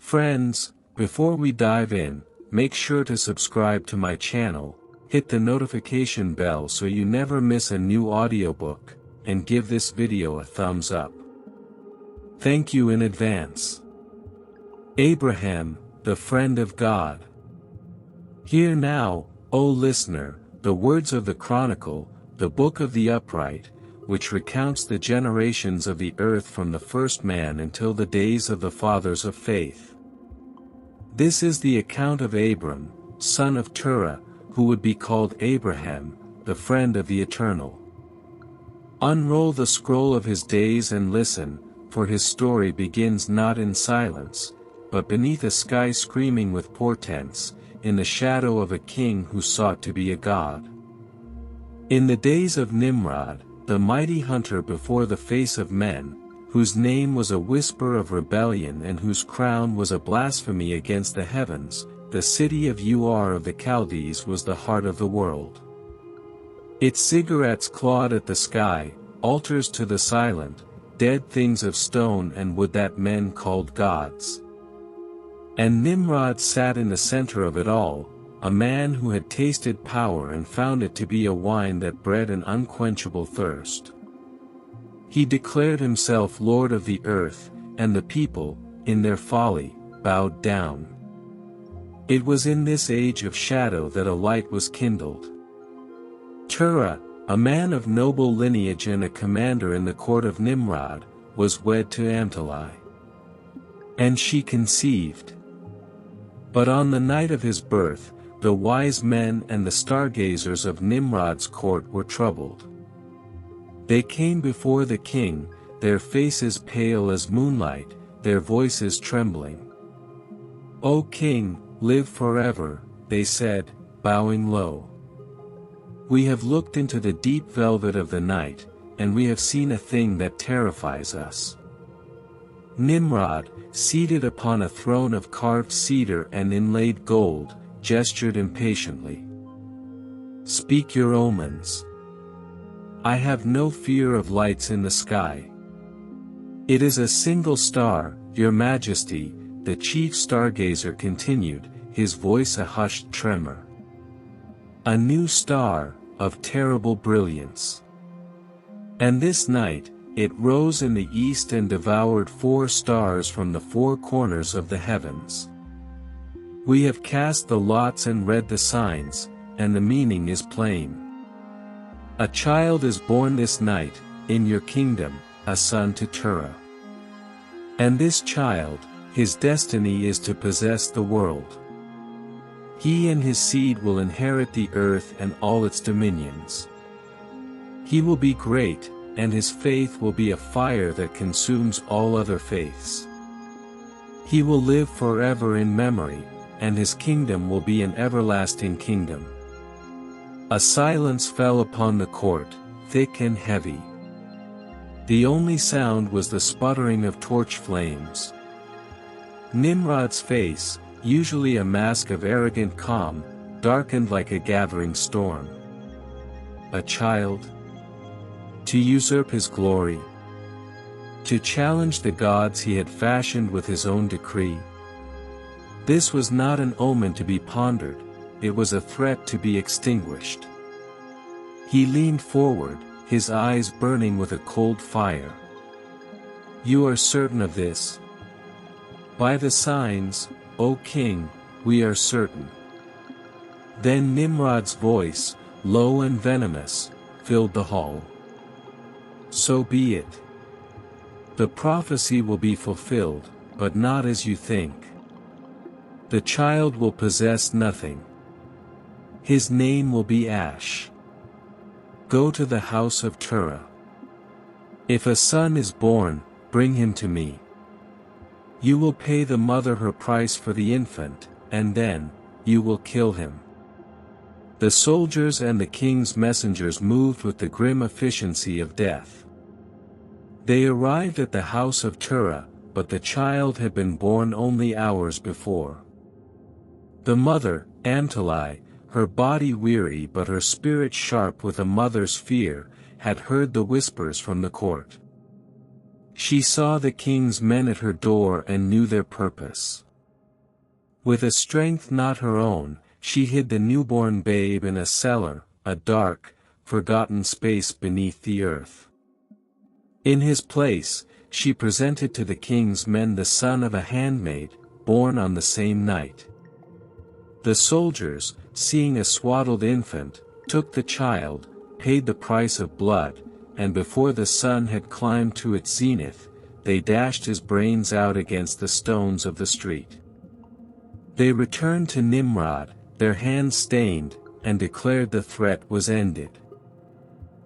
Friends, before we dive in, make sure to subscribe to my channel, hit the notification bell so you never miss a new audiobook, and give this video a thumbs up. Thank you in advance. Abraham, the friend of God. Hear now, O listener, the words of the chronicle, the book of the upright, which recounts the generations of the earth from the first man until the days of the fathers of faith. This is the account of Abram, son of Terah, who would be called Abraham, the friend of the Eternal. Unroll the scroll of his days and listen, for his story begins not in silence, but beneath a sky screaming with portents, in the shadow of a king who sought to be a god. In the days of Nimrod, the mighty hunter before the face of men, whose name was a whisper of rebellion and whose crown was a blasphemy against the heavens, the city of Ur of the Chaldees was the heart of the world. Its ziggurats clawed at the sky, altars to the silent, dead things of stone and wood that men called gods. And Nimrod sat in the center of it all, a man who had tasted power and found it to be a wine that bred an unquenchable thirst. He declared himself Lord of the earth, and the people, in their folly, bowed down. It was in this age of shadow that a light was kindled. Terah, a man of noble lineage and a commander in the court of Nimrod, was wed to Amtalai. And she conceived. But on the night of his birth, the wise men and the stargazers of Nimrod's court were troubled. They came before the king, their faces pale as moonlight, their voices trembling. "O king, live forever," they said, bowing low. "We have looked into the deep velvet of the night, and we have seen a thing that terrifies us." Nimrod, seated upon a throne of carved cedar and inlaid gold, gestured impatiently. "Speak your omens. I have no fear of lights in the sky. It is a single star, your majesty," the chief stargazer continued, his voice a hushed tremor. "A new star, of terrible brilliance. And this night, it rose in the east and devoured 4 stars from the 4 corners of the heavens. We have cast the lots and read the signs, and the meaning is plain. A child is born this night, in your kingdom, a son to Terah. And this child, his destiny is to possess the world. He and his seed will inherit the earth and all its dominions. He will be great, and his faith will be a fire that consumes all other faiths. He will live forever in memory, and his kingdom will be an everlasting kingdom." A silence fell upon the court, thick and heavy. The only sound was the sputtering of torch flames. Nimrod's face, usually a mask of arrogant calm, darkened like a gathering storm. A child? To usurp his glory? To challenge the gods he had fashioned with his own decree? This was not an omen to be pondered, it was a threat to be extinguished. He leaned forward, his eyes burning with a cold fire. "You are certain of this?" "By the signs, O king, we are certain." Then Nimrod's voice, low and venomous, filled the hall. "So be it. The prophecy will be fulfilled, but not as you think. The child will possess nothing. His name will be Ash. Go to the house of Terah. If a son is born, bring him to me. You will pay the mother her price for the infant, and then, you will kill him." The soldiers and the king's messengers moved with the grim efficiency of death. They arrived at the house of Terah, but the child had been born only hours before. The mother, Amtalai, her body weary but her spirit sharp with a mother's fear, had heard the whispers from the court. She saw the king's men at her door and knew their purpose. With a strength not her own, she hid the newborn babe in a cellar, a dark, forgotten space beneath the earth. In his place, she presented to the king's men the son of a handmaid, born on the same night. The soldiers, seeing a swaddled infant, took the child, paid the price of blood, and before the sun had climbed to its zenith, they dashed his brains out against the stones of the street. They returned to Nimrod, their hands stained, and declared the threat was ended.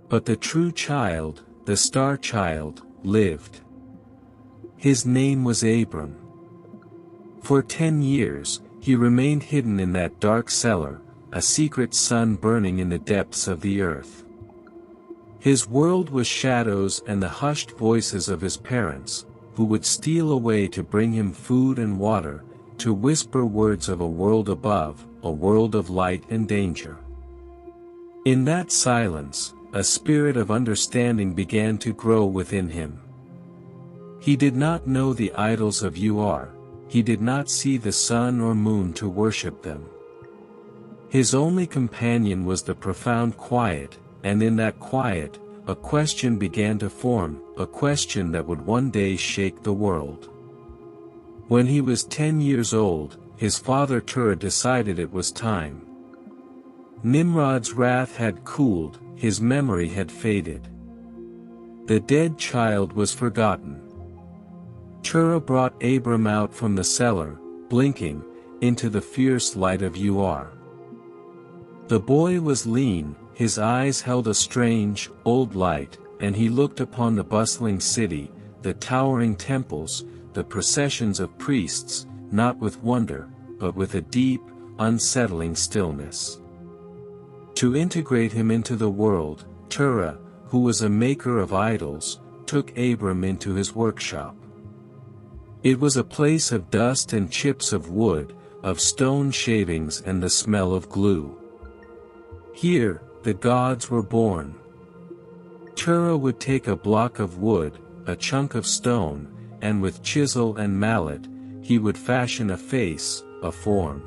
But the true child, the star child, lived. His name was Abram. For 10 years, he remained hidden in that dark cellar, a secret sun burning in the depths of the earth. His world was shadows and the hushed voices of his parents, who would steal away to bring him food and water, to whisper words of a world above, a world of light and danger. In that silence, a spirit of understanding began to grow within him. He did not know the idols of he did not see the sun or moon to worship them. His only companion was the profound quiet, and in that quiet, a question began to form, a question that would one day shake the world. When he was 10 years old, his father Terah decided it was time. Nimrod's wrath had cooled, his memory had faded. The dead child was forgotten. Terah brought Abram out from the cellar, blinking, into the fierce light of The boy was lean, his eyes held a strange, old light, and he looked upon the bustling city, the towering temples, the processions of priests, not with wonder, but with a deep, unsettling stillness. To integrate him into the world, Terah, who was a maker of idols, took Abram into his workshop. It was a place of dust and chips of wood, of stone shavings and the smell of glue. Here, the gods were born. Terah would take a block of wood, a chunk of stone, and with chisel and mallet, he would fashion a face, a form.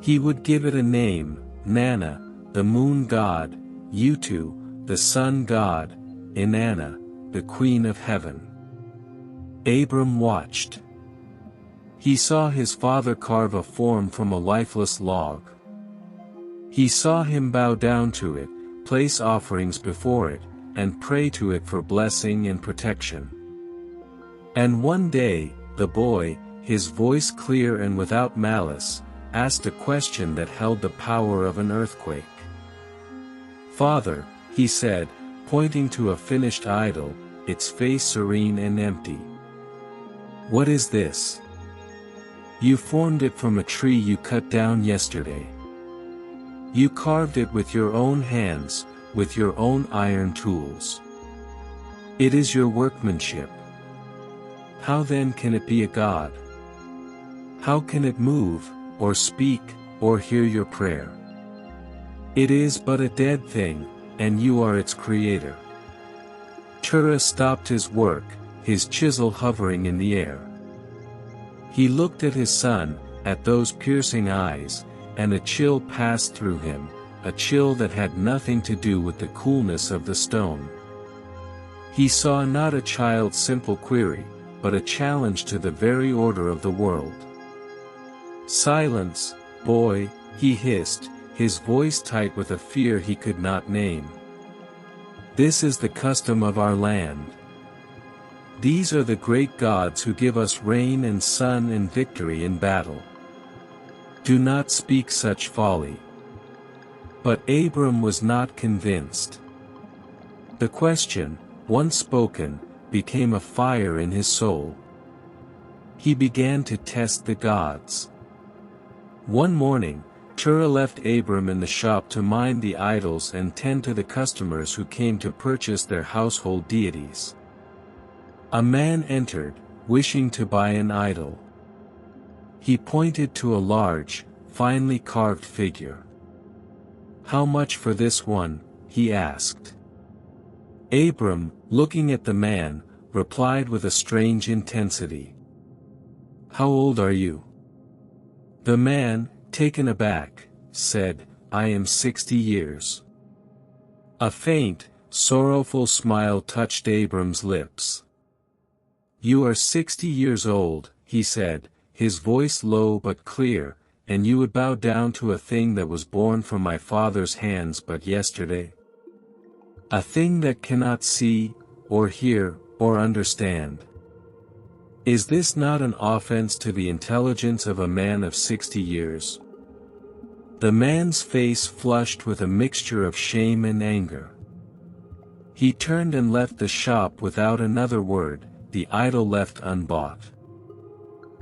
He would give it a name, Nana, the moon god, Utu, the sun god, Inanna, the queen of heaven. Abram watched. He saw his father carve a form from a lifeless log. He saw him bow down to it, place offerings before it, and pray to it for blessing and protection. And one day, the boy, his voice clear and without malice, asked a question that held the power of an earthquake. "Father," he said, pointing to a finished idol, its face serene and empty. "What is this? You formed it from a tree you cut down yesterday. You carved it with your own hands, with your own iron tools. It is your workmanship. How then can it be a god? How can it move, or speak, or hear your prayer? It is but a dead thing, and you are its creator." Terah stopped his work, his chisel hovering in the air. He looked at his son, at those piercing eyes, and a chill passed through him, a chill that had nothing to do with the coolness of the stone. He saw not a child's simple query, but a challenge to the very order of the world. "Silence, boy," he hissed, his voice tight with a fear he could not name. "This is the custom of our land. These are the great gods who give us rain and sun and victory in battle. Do not speak such folly." But Abram was not convinced. The question, once spoken, became a fire in his soul. He began to test the gods. One morning, Terah left Abram in the shop to mind the idols and tend to the customers who came to purchase their household deities. A man entered, wishing to buy an idol. He pointed to a large, finely carved figure. "How much for this one?" he asked. Abram, looking at the man, replied with a strange intensity. "How old are you? The man, taken aback, said, "I am 60 years." A faint, sorrowful smile touched Abram's lips. "You are 60 years old," he said, his voice low but clear, "and you would bow down to a thing that was born from my father's hands but yesterday? A thing that cannot see, or hear, or understand. Is this not an offense to the intelligence of a man of 60 years?" The man's face flushed with a mixture of shame and anger. He turned and left the shop without another word, the idol left unbought.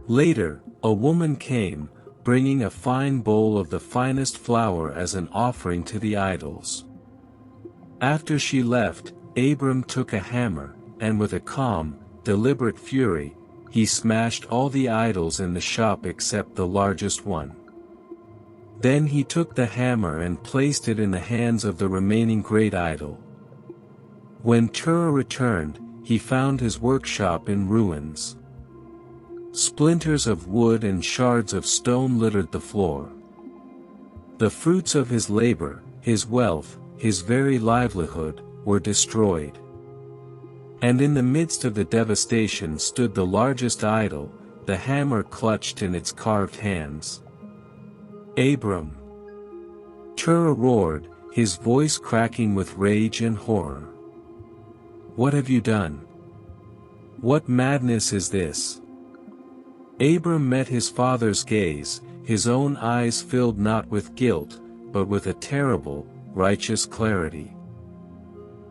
Later, a woman came, bringing a fine bowl of the finest flour as an offering to the idols. After she left, Abram took a hammer, and with a calm, deliberate fury, he smashed all the idols in the shop except the largest one. Then he took the hammer and placed it in the hands of the remaining great idol. When Terah returned, he found his workshop in ruins. Splinters of wood and shards of stone littered the floor. The fruits of his labor, his wealth, his very livelihood, were destroyed. And in the midst of the devastation stood the largest idol, the hammer clutched in its carved hands. "Abram!" Terah roared, his voice cracking with rage and horror. "What have you done? What madness is this?" Abram met his father's gaze, his own eyes filled not with guilt, but with a terrible, righteous clarity.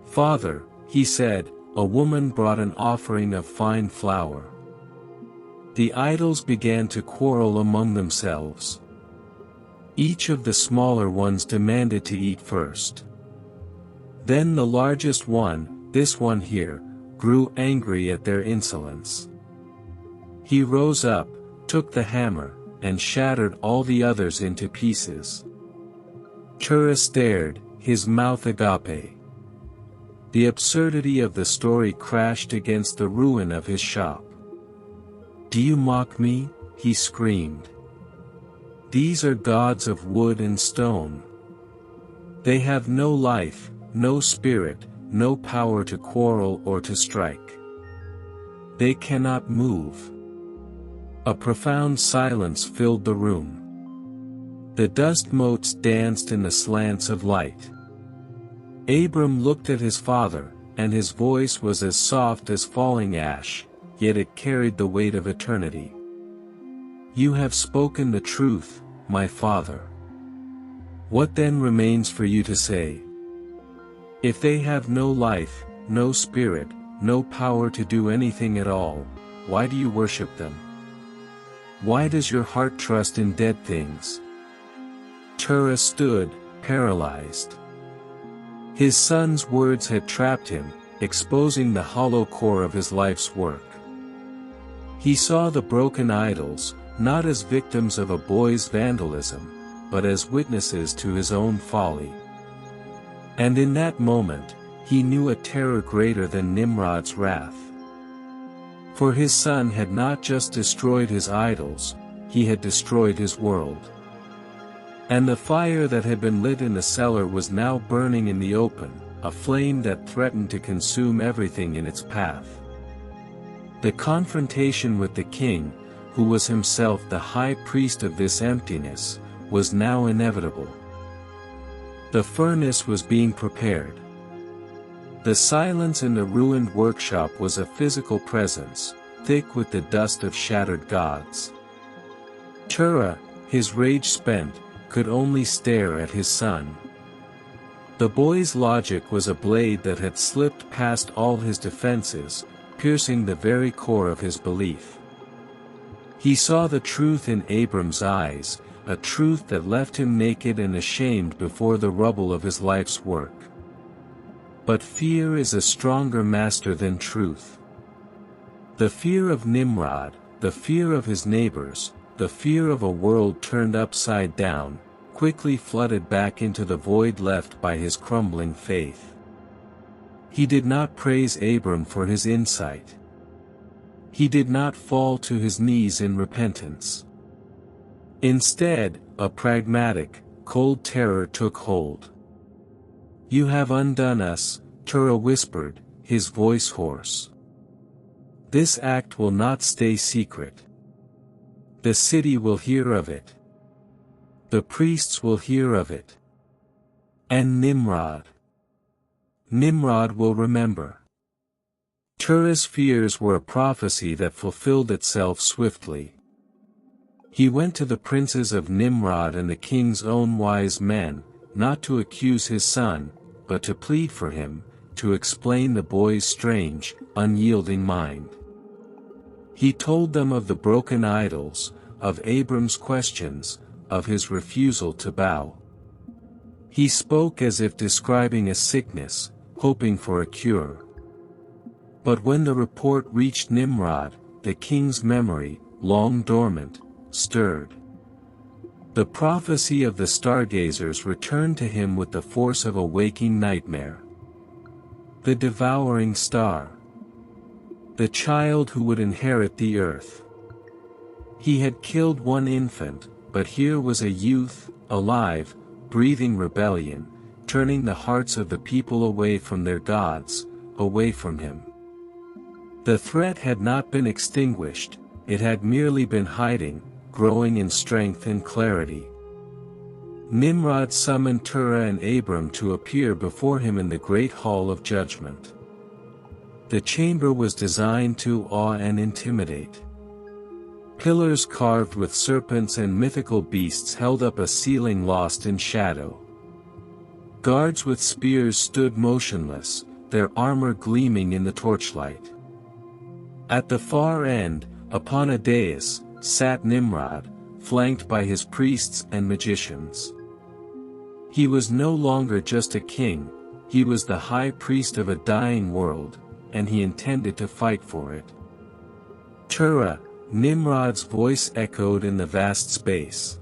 "Father," he said, "a woman brought an offering of fine flour." The idols began to quarrel among themselves. Each of the smaller ones demanded to eat first. Then the largest one, this one here, grew angry at their insolence. He rose up, took the hammer, and shattered all the others into pieces. Terah stared, his mouth agape. The absurdity of the story crashed against the ruin of his shop. "Do you mock me?" he screamed. "These are gods of wood and stone. They have no life, no spirit, no power to quarrel or to strike. They cannot move." A profound silence filled the room. The dust motes danced in the slants of light. Abram looked at his father, and his voice was as soft as falling ash, yet it carried the weight of eternity. "You have spoken the truth, my father. What then remains for you to say? If they have no life, no spirit, no power to do anything at all, why do you worship them? Why does your heart trust in dead things?" Terah stood, paralyzed. His son's words had trapped him, exposing the hollow core of his life's work. He saw the broken idols, not as victims of a boy's vandalism, but as witnesses to his own folly. And in that moment, he knew a terror greater than Nimrod's wrath. For his son had not just destroyed his idols, he had destroyed his world. And the fire that had been lit in the cellar was now burning in the open, a flame that threatened to consume everything in its path. The confrontation with the king, who was himself the high priest of this emptiness, was now inevitable. The furnace was being prepared. The silence in the ruined workshop was a physical presence, thick with the dust of shattered gods. Terah, his rage spent, could only stare at his son. The boy's logic was a blade that had slipped past all his defenses, piercing the very core of his belief. He saw the truth in Abram's eyes, a truth that left him naked and ashamed before the rubble of his life's work. But fear is a stronger master than truth. The fear of Nimrod, the fear of his neighbors, the fear of a world turned upside down, quickly flooded back into the void left by his crumbling faith. He did not praise Abram for his insight. He did not fall to his knees in repentance. Instead, a pragmatic, cold terror took hold. "You have undone us," Terah whispered, his voice hoarse. "This act will not stay secret. The city will hear of it. The priests will hear of it. And Nimrod. Nimrod will remember." Terah's fears were a prophecy that fulfilled itself swiftly. He went to the princes of Nimrod and the king's own wise men, not to accuse his son, but to plead for him, to explain the boy's strange, unyielding mind. He told them of the broken idols, of Abram's questions, of his refusal to bow. He spoke as if describing a sickness, hoping for a cure. But when the report reached Nimrod, the king's memory, long dormant, stirred. The prophecy of the stargazers returned to him with the force of a waking nightmare. The devouring star. The child who would inherit the earth. He had killed one infant, but here was a youth, alive, breathing rebellion, turning the hearts of the people away from their gods, away from him. The threat had not been extinguished, it had merely been hiding, growing in strength and clarity. Nimrod summoned Terah and Abram to appear before him in the great hall of judgment. The chamber was designed to awe and intimidate. Pillars carved with serpents and mythical beasts held up a ceiling lost in shadow. Guards with spears stood motionless, their armor gleaming in the torchlight. At the far end, upon a dais, sat Nimrod, flanked by his priests and magicians. He was no longer just a king, he was the high priest of a dying world, and he intended to fight for it. "Terah," Nimrod's voice echoed in the vast space.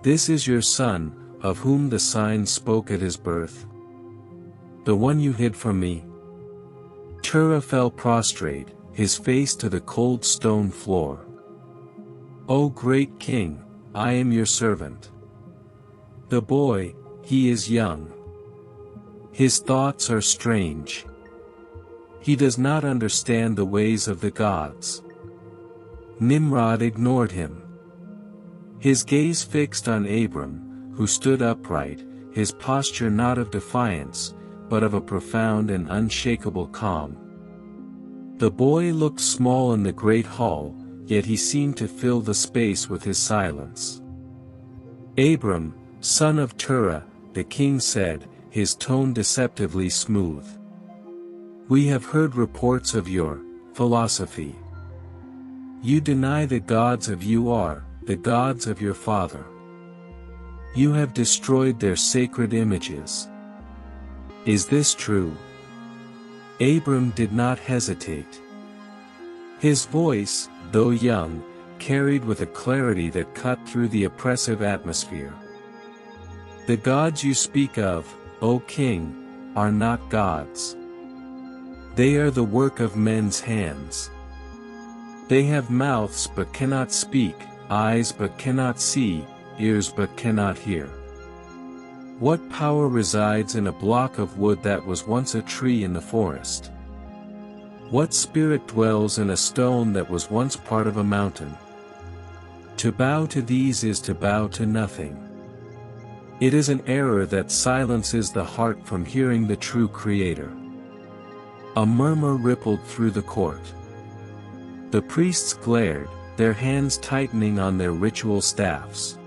"This is your son, of whom the signs spoke at his birth. The one you hid from me." Terah fell prostrate, his face to the cold stone floor. "O great king, I am your servant." "The boy, he is young. His thoughts are strange. He does not understand the ways of the gods." Nimrod ignored him. His gaze fixed on Abram, who stood upright, his posture not of defiance, but of a profound and unshakable calm. The boy looked small in the great hall, yet he seemed to fill the space with his silence. "Abram, son of Terah," the king said, his tone deceptively smooth. "We have heard reports of your philosophy. You deny the gods of the gods of your father. You have destroyed their sacred images. Is this true?" Abram did not hesitate. His voice, though young, carried with a clarity that cut through the oppressive atmosphere. "The gods you speak of, O king, are not gods. They are the work of men's hands. They have mouths but cannot speak, eyes but cannot see, ears but cannot hear. What power resides in a block of wood that was once a tree in the forest? What spirit dwells in a stone that was once part of a mountain? To bow to these is to bow to nothing. It is an error that silences the heart from hearing the true Creator." A murmur rippled through the court. The priests glared, their hands tightening on their ritual staffs.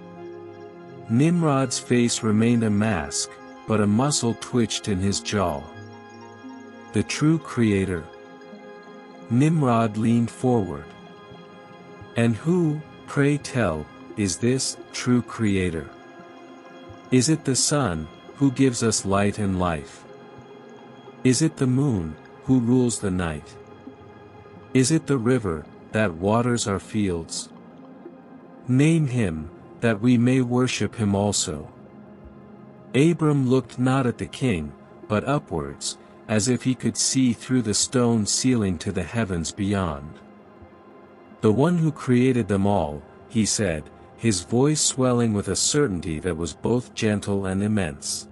Nimrod's face remained a mask, but a muscle twitched in his jaw. "The true Creator?" Nimrod leaned forward. "And who, pray tell, is this true Creator? Is it the sun, who gives us light and life? Is it the moon, who rules the night? Is it the river, that waters our fields? Name him, that we may worship him also." Abram looked not at the king, but upwards, as if he could see through the stone ceiling to the heavens beyond. "The one who created them all," he said, his voice swelling with a certainty that was both gentle and immense.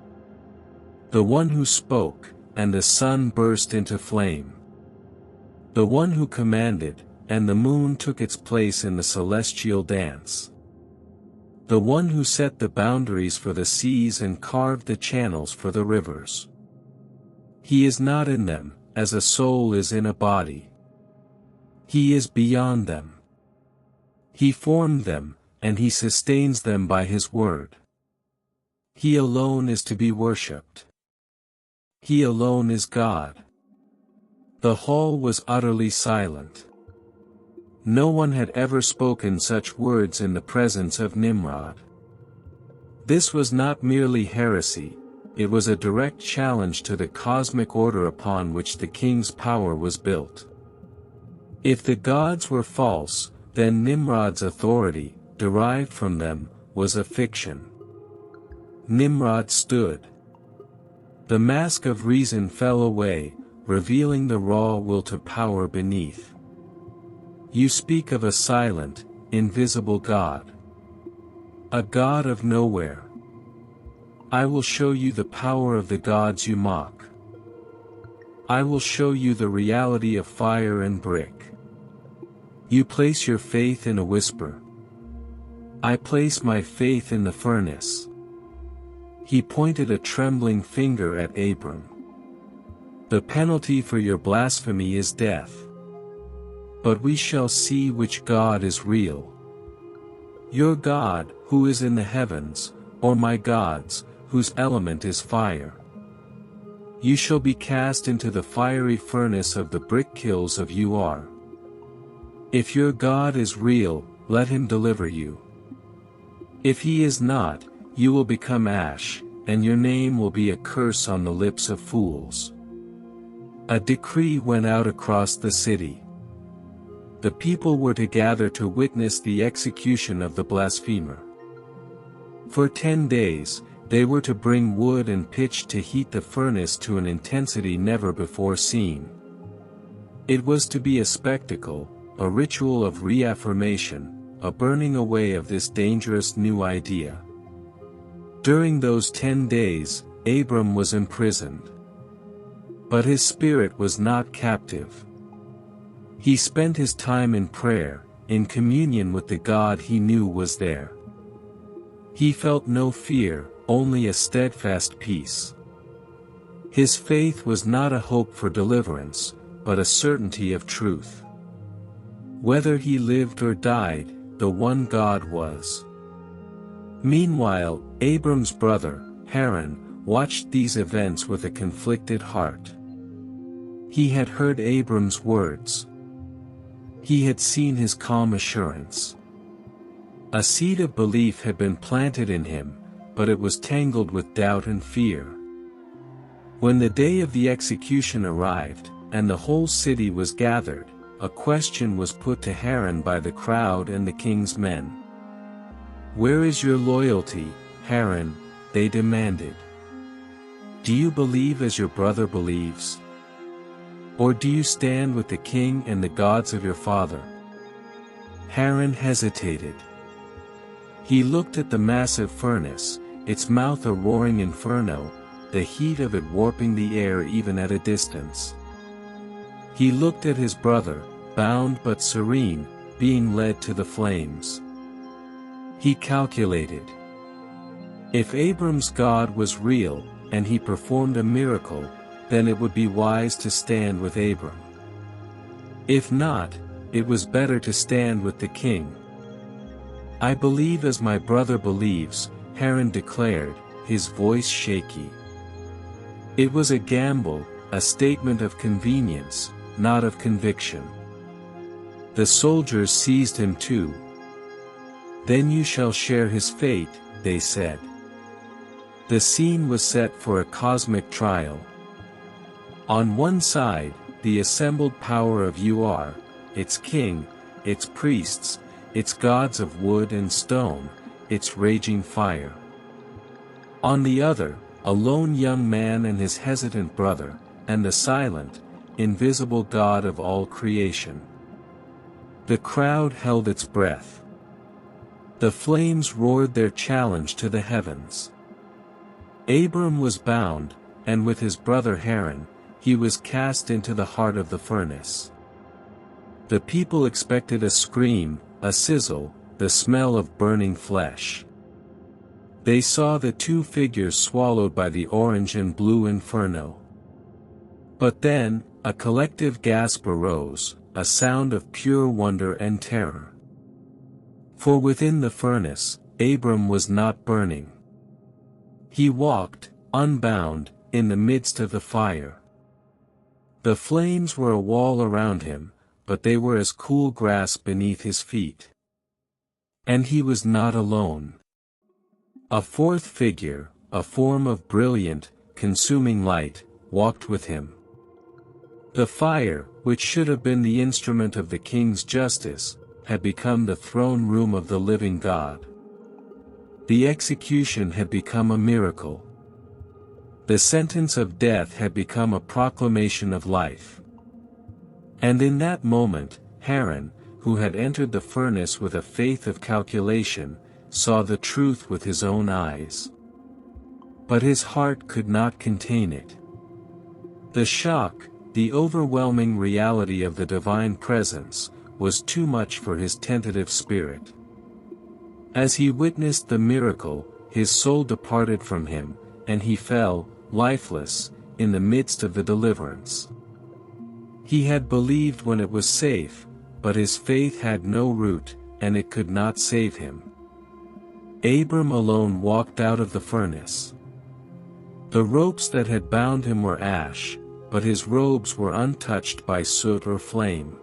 The one who spoke, and the sun burst into flame. The one who commanded, and the moon took its place in the celestial dance. The one who set the boundaries for the seas and carved the channels for the rivers. He is not in them, as a soul is in a body. He is beyond them. He formed them, and he sustains them by his word. He alone is to be worshipped. He alone is God. The hall was utterly silent. No one had ever spoken such words in the presence of Nimrod. This was not merely heresy, it was a direct challenge to the cosmic order upon which the king's power was built. If the gods were false, then Nimrod's authority, derived from them, was a fiction. Nimrod stood. The mask of reason fell away, revealing the raw will to power beneath. You speak of a silent, invisible God. A God of nowhere. I will show you the power of the gods you mock. I will show you the reality of fire and brick. You place your faith in a whisper. I place my faith in the furnace. He pointed a trembling finger at Abram. The penalty for your blasphemy is death. But we shall see which God is real. Your God, who is in the heavens, or my gods, whose element is fire. You shall be cast into the fiery furnace of the brick kilns of Ur. If your God is real, let him deliver you. If he is not, you will become ash, and your name will be a curse on the lips of fools. A decree went out across the city. The people were to gather to witness the execution of the blasphemer. For 10 days, they were to bring wood and pitch to heat the furnace to an intensity never before seen. It was to be a spectacle, a ritual of reaffirmation, a burning away of this dangerous new idea. During those 10 days, Abram was imprisoned. But his spirit was not captive. He spent his time in prayer, in communion with the God he knew was there. He felt no fear, only a steadfast peace. His faith was not a hope for deliverance, but a certainty of truth. Whether he lived or died, the one God was. Meanwhile, Abram's brother, Haran, watched these events with a conflicted heart. He had heard Abram's words. He had seen his calm assurance. A seed of belief had been planted in him, but it was tangled with doubt and fear. When the day of the execution arrived, and the whole city was gathered, a question was put to Haran by the crowd and the king's men. "Where is your loyalty, Haran?" they demanded. "Do you believe as your brother believes? Or do you stand with the king and the gods of your father?" Haran hesitated. He looked at the massive furnace, its mouth a roaring inferno, the heat of it warping the air even at a distance. He looked at his brother, bound but serene, being led to the flames. He calculated. If Abram's God was real, and he performed a miracle, then it would be wise to stand with Abram. If not, it was better to stand with the king. "I believe as my brother believes," Haran declared, his voice shaky. It was a gamble, a statement of convenience, not of conviction. The soldiers seized him too. "Then you shall share his fate," they said. The scene was set for a cosmic trial. On one side, the assembled power of Ur, its king, its priests, its gods of wood and stone, its raging fire. On the other, a lone young man and his hesitant brother, and the silent, invisible God of all creation. The crowd held its breath. The flames roared their challenge to the heavens. Abram was bound, and with his brother Haran, he was cast into the heart of the furnace. The people expected a scream, a sizzle, the smell of burning flesh. They saw the two figures swallowed by the orange and blue inferno. But then, a collective gasp arose, a sound of pure wonder and terror. For within the furnace, Abram was not burning. He walked, unbound, in the midst of the fire. The flames were a wall around him, but they were as cool grass beneath his feet. And he was not alone. A fourth figure, a form of brilliant, consuming light, walked with him. The fire, which should have been the instrument of the king's justice, had become the throne room of the living God. The execution had become a miracle. The sentence of death had become a proclamation of life. And in that moment, Haran, who had entered the furnace with a faith of calculation, saw the truth with his own eyes. But his heart could not contain it. The shock, the overwhelming reality of the divine presence, was too much for his tentative spirit. As he witnessed the miracle, his soul departed from him, and he fell, lifeless, in the midst of the deliverance. He had believed when it was safe, but his faith had no root, and it could not save him. Abram alone walked out of the furnace. The ropes that had bound him were ash, but his robes were untouched by soot or flame.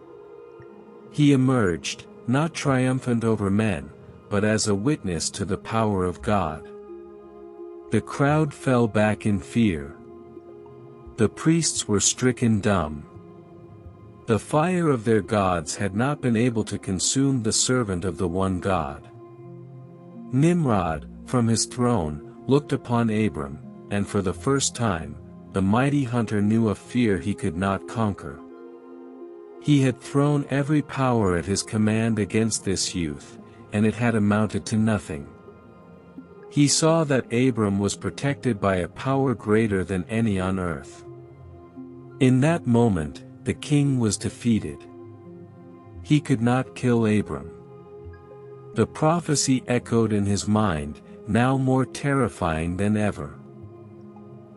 He emerged, not triumphant over men, but as a witness to the power of God. The crowd fell back in fear. The priests were stricken dumb. The fire of their gods had not been able to consume the servant of the one God. Nimrod, from his throne, looked upon Abram, and for the first time, the mighty hunter knew a fear he could not conquer. He had thrown every power at his command against this youth, and it had amounted to nothing. He saw that Abram was protected by a power greater than any on earth. In that moment, the king was defeated. He could not kill Abram. The prophecy echoed in his mind, now more terrifying than ever.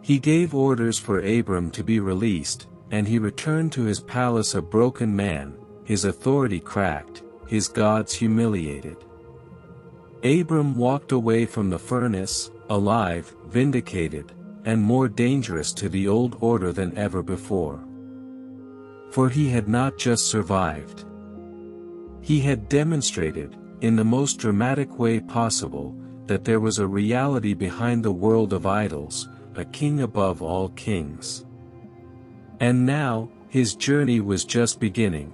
He gave orders for Abram to be released, and he returned to his palace a broken man, his authority cracked, his gods humiliated. Abram walked away from the furnace, alive, vindicated, and more dangerous to the old order than ever before. For he had not just survived. He had demonstrated, in the most dramatic way possible, that there was a reality behind the world of idols, a king above all kings. And now, his journey was just beginning.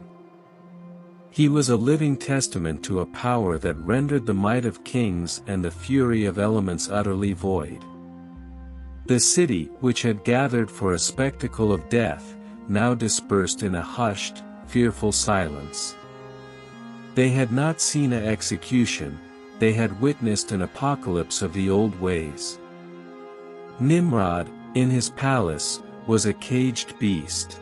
He was a living testament to a power that rendered the might of kings and the fury of elements utterly void. The city, which had gathered for a spectacle of death, now dispersed in a hushed, fearful silence. They had not seen an execution, they had witnessed an apocalypse of the old ways. Nimrod, in his palace, was a caged beast.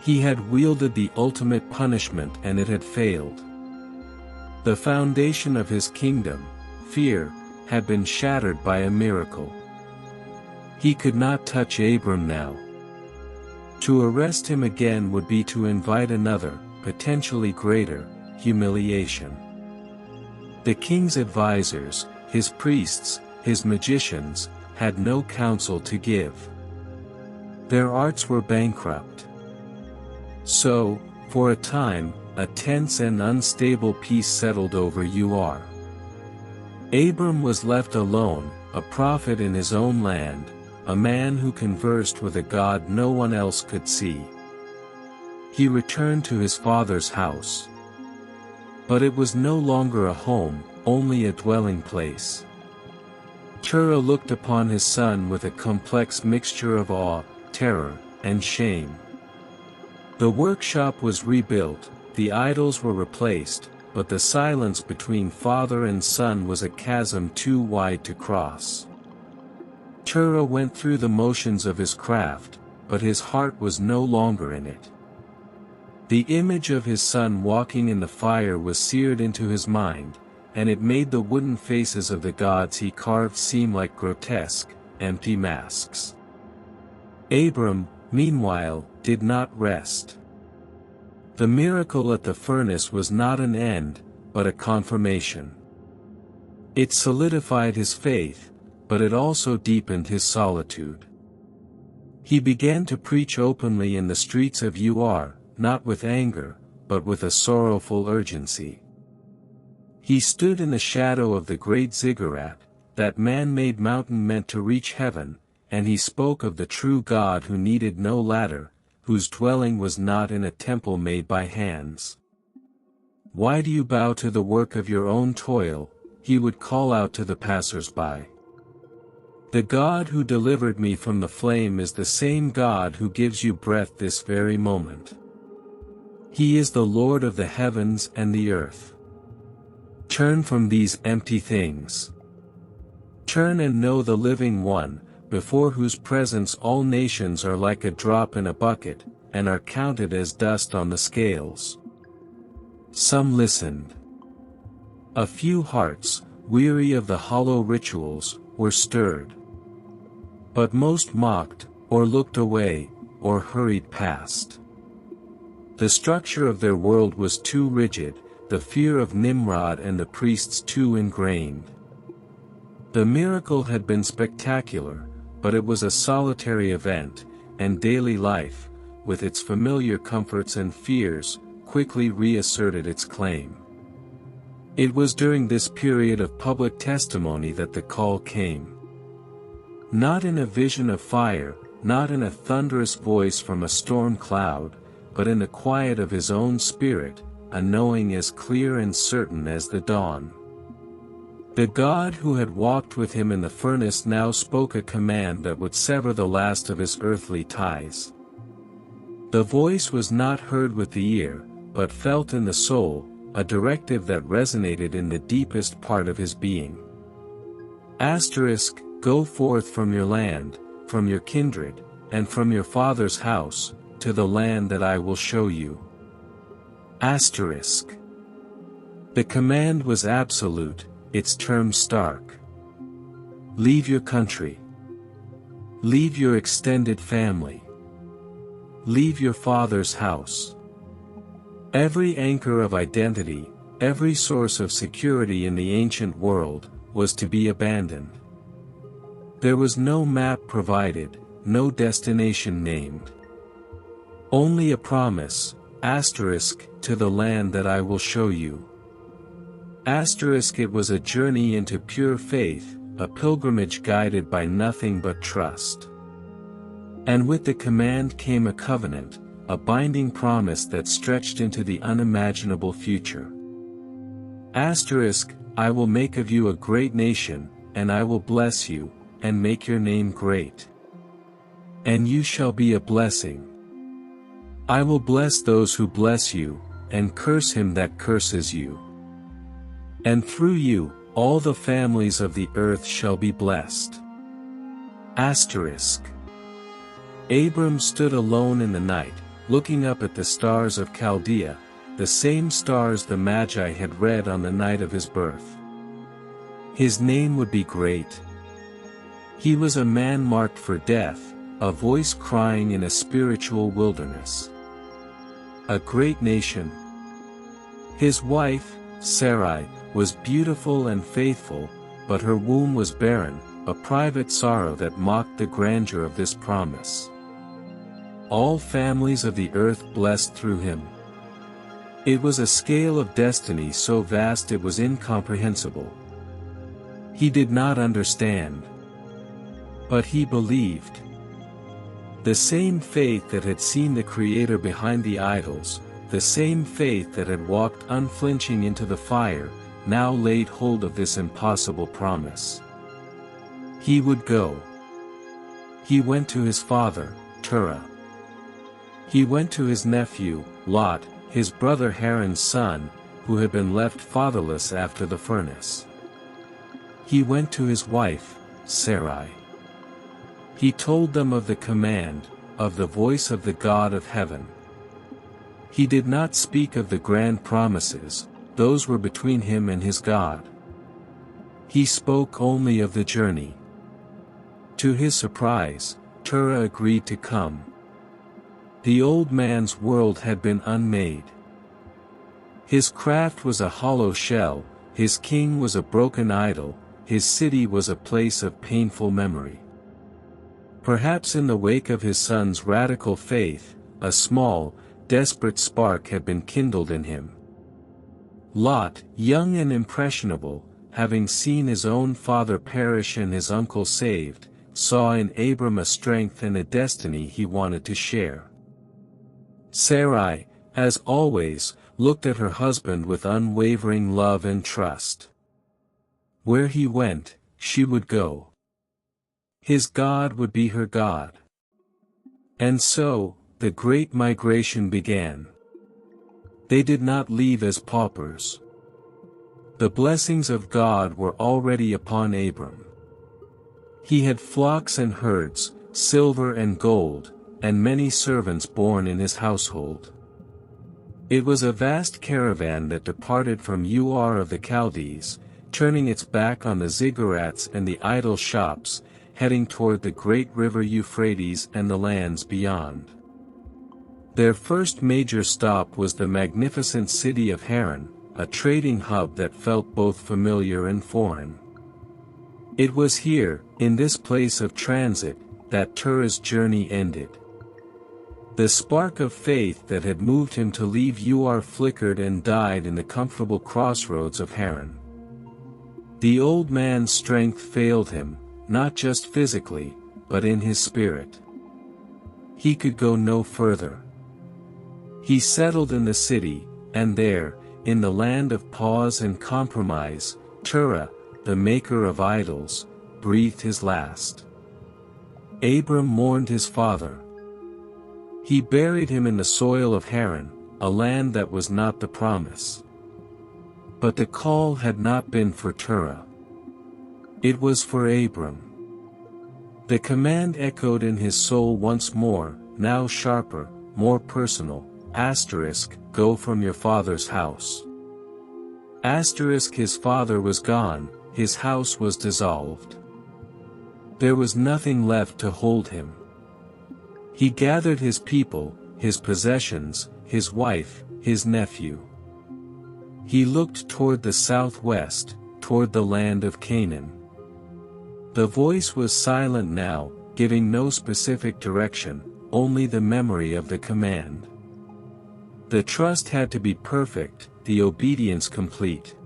He had wielded the ultimate punishment and it had failed. The foundation of his kingdom, fear, had been shattered by a miracle. He could not touch Abram now. To arrest him again would be to invite another, potentially greater, humiliation. The king's advisors, his priests, his magicians, had no counsel to give. Their arts were bankrupt. So, for a time, a tense and unstable peace settled over Ur. Abram was left alone, a prophet in his own land, a man who conversed with a God no one else could see. He returned to his father's house. But it was no longer a home, only a dwelling place. Terah looked upon his son with a complex mixture of awe, terror, and shame. The workshop was rebuilt, the idols were replaced, but the silence between father and son was a chasm too wide to cross. Terah went through the motions of his craft, but his heart was no longer in it. The image of his son walking in the fire was seared into his mind, and it made the wooden faces of the gods he carved seem like grotesque, empty masks. Abram, meanwhile, did not rest. The miracle at the furnace was not an end, but a confirmation. It solidified his faith, but it also deepened his solitude. He began to preach openly in the streets of Ur, not with anger, but with a sorrowful urgency. He stood in the shadow of the great ziggurat, that man-made mountain meant to reach heaven, and he spoke of the true God who needed no ladder, whose dwelling was not in a temple made by hands. "Why do you bow to the work of your own toil?" he would call out to the passers-by. "The God who delivered me from the flame is the same God who gives you breath this very moment. He is the Lord of the heavens and the earth. Turn from these empty things. Turn and know the living one, before whose presence all nations are like a drop in a bucket, and are counted as dust on the scales." Some listened. A few hearts, weary of the hollow rituals, were stirred. But most mocked, or looked away, or hurried past. The structure of their world was too rigid, the fear of Nimrod and the priests too ingrained. The miracle had been spectacular, but it was a solitary event, and daily life, with its familiar comforts and fears, quickly reasserted its claim. It was during this period of public testimony that the call came. Not in a vision of fire, not in a thunderous voice from a storm cloud, but in the quiet of his own spirit, a knowing as clear and certain as the dawn. The God who had walked with him in the furnace now spoke a command that would sever the last of his earthly ties. The voice was not heard with the ear, but felt in the soul, a directive that resonated in the deepest part of his being. Go forth from your land, from your kindred, and from your father's house, to the land that I will show you. The command was absolute, its terms stark. Leave your country. Leave your extended family. Leave your father's house. Every anchor of identity, every source of security in the ancient world, was to be abandoned. There was no map provided, no destination named. Only a promise, to the land that I will show you. It was a journey into pure faith, a pilgrimage guided by nothing but trust. And with the command came a covenant, a binding promise that stretched into the unimaginable future. I will make of you a great nation, and I will bless you, and make your name great. And you shall be a blessing. I will bless those who bless you, and curse him that curses you. And through you, all the families of the earth shall be blessed. Abram stood alone in the night, looking up at the stars of Chaldea, the same stars the Magi had read on the night of his birth. His name would be great. He was a man marked for death, a voice crying in a spiritual wilderness. A great nation. His wife, Sarai, was beautiful and faithful, but her womb was barren, a private sorrow that mocked the grandeur of this promise. All families of the earth blessed through him. It was a scale of destiny so vast it was incomprehensible. He did not understand. But he believed. The same faith that had seen the Creator behind the idols, the same faith that had walked unflinching into the fire, now laid hold of this impossible promise. He would go. He went to his father, Terah. He went to his nephew, Lot, his brother Haran's son, who had been left fatherless after the furnace. He went to his wife, Sarai. He told them of the command, of the voice of the God of heaven. He did not speak of the grand promises, those were between him and his God. He spoke only of the journey. To his surprise, Terah agreed to come. The old man's world had been unmade. His craft was a hollow shell, his king was a broken idol, his city was a place of painful memory. Perhaps in the wake of his son's radical faith, a small, desperate spark had been kindled in him. Lot, young and impressionable, having seen his own father perish and his uncle saved, saw in Abram a strength and a destiny he wanted to share. Sarai, as always, looked at her husband with unwavering love and trust. Where he went, she would go. His God would be her God. And so, the great migration began. They did not leave as paupers. The blessings of God were already upon Abram. He had flocks and herds, silver and gold, and many servants born in his household. It was a vast caravan that departed from Ur of the Chaldees, turning its back on the ziggurats and the idol shops, heading toward the great river Euphrates and the lands beyond. Their first major stop was the magnificent city of Haran, a trading hub that felt both familiar and foreign. It was here, in this place of transit, that Terah's journey ended. The spark of faith that had moved him to leave Ur flickered and died in the comfortable crossroads of Haran. The old man's strength failed him, not just physically, but in his spirit. He could go no further. He settled in the city, and there, in the land of pause and compromise, Terah, the maker of idols, breathed his last. Abram mourned his father. He buried him in the soil of Haran, a land that was not the promise. But the call had not been for Terah. It was for Abram. The command echoed in his soul once more, now sharper, more personal, go from your father's house. His father was gone, his house was dissolved. There was nothing left to hold him. He gathered his people, his possessions, his wife, his nephew. He looked toward the southwest, toward the land of Canaan. The voice was silent now, giving no specific direction, only the memory of the command. The trust had to be perfect, the obedience complete.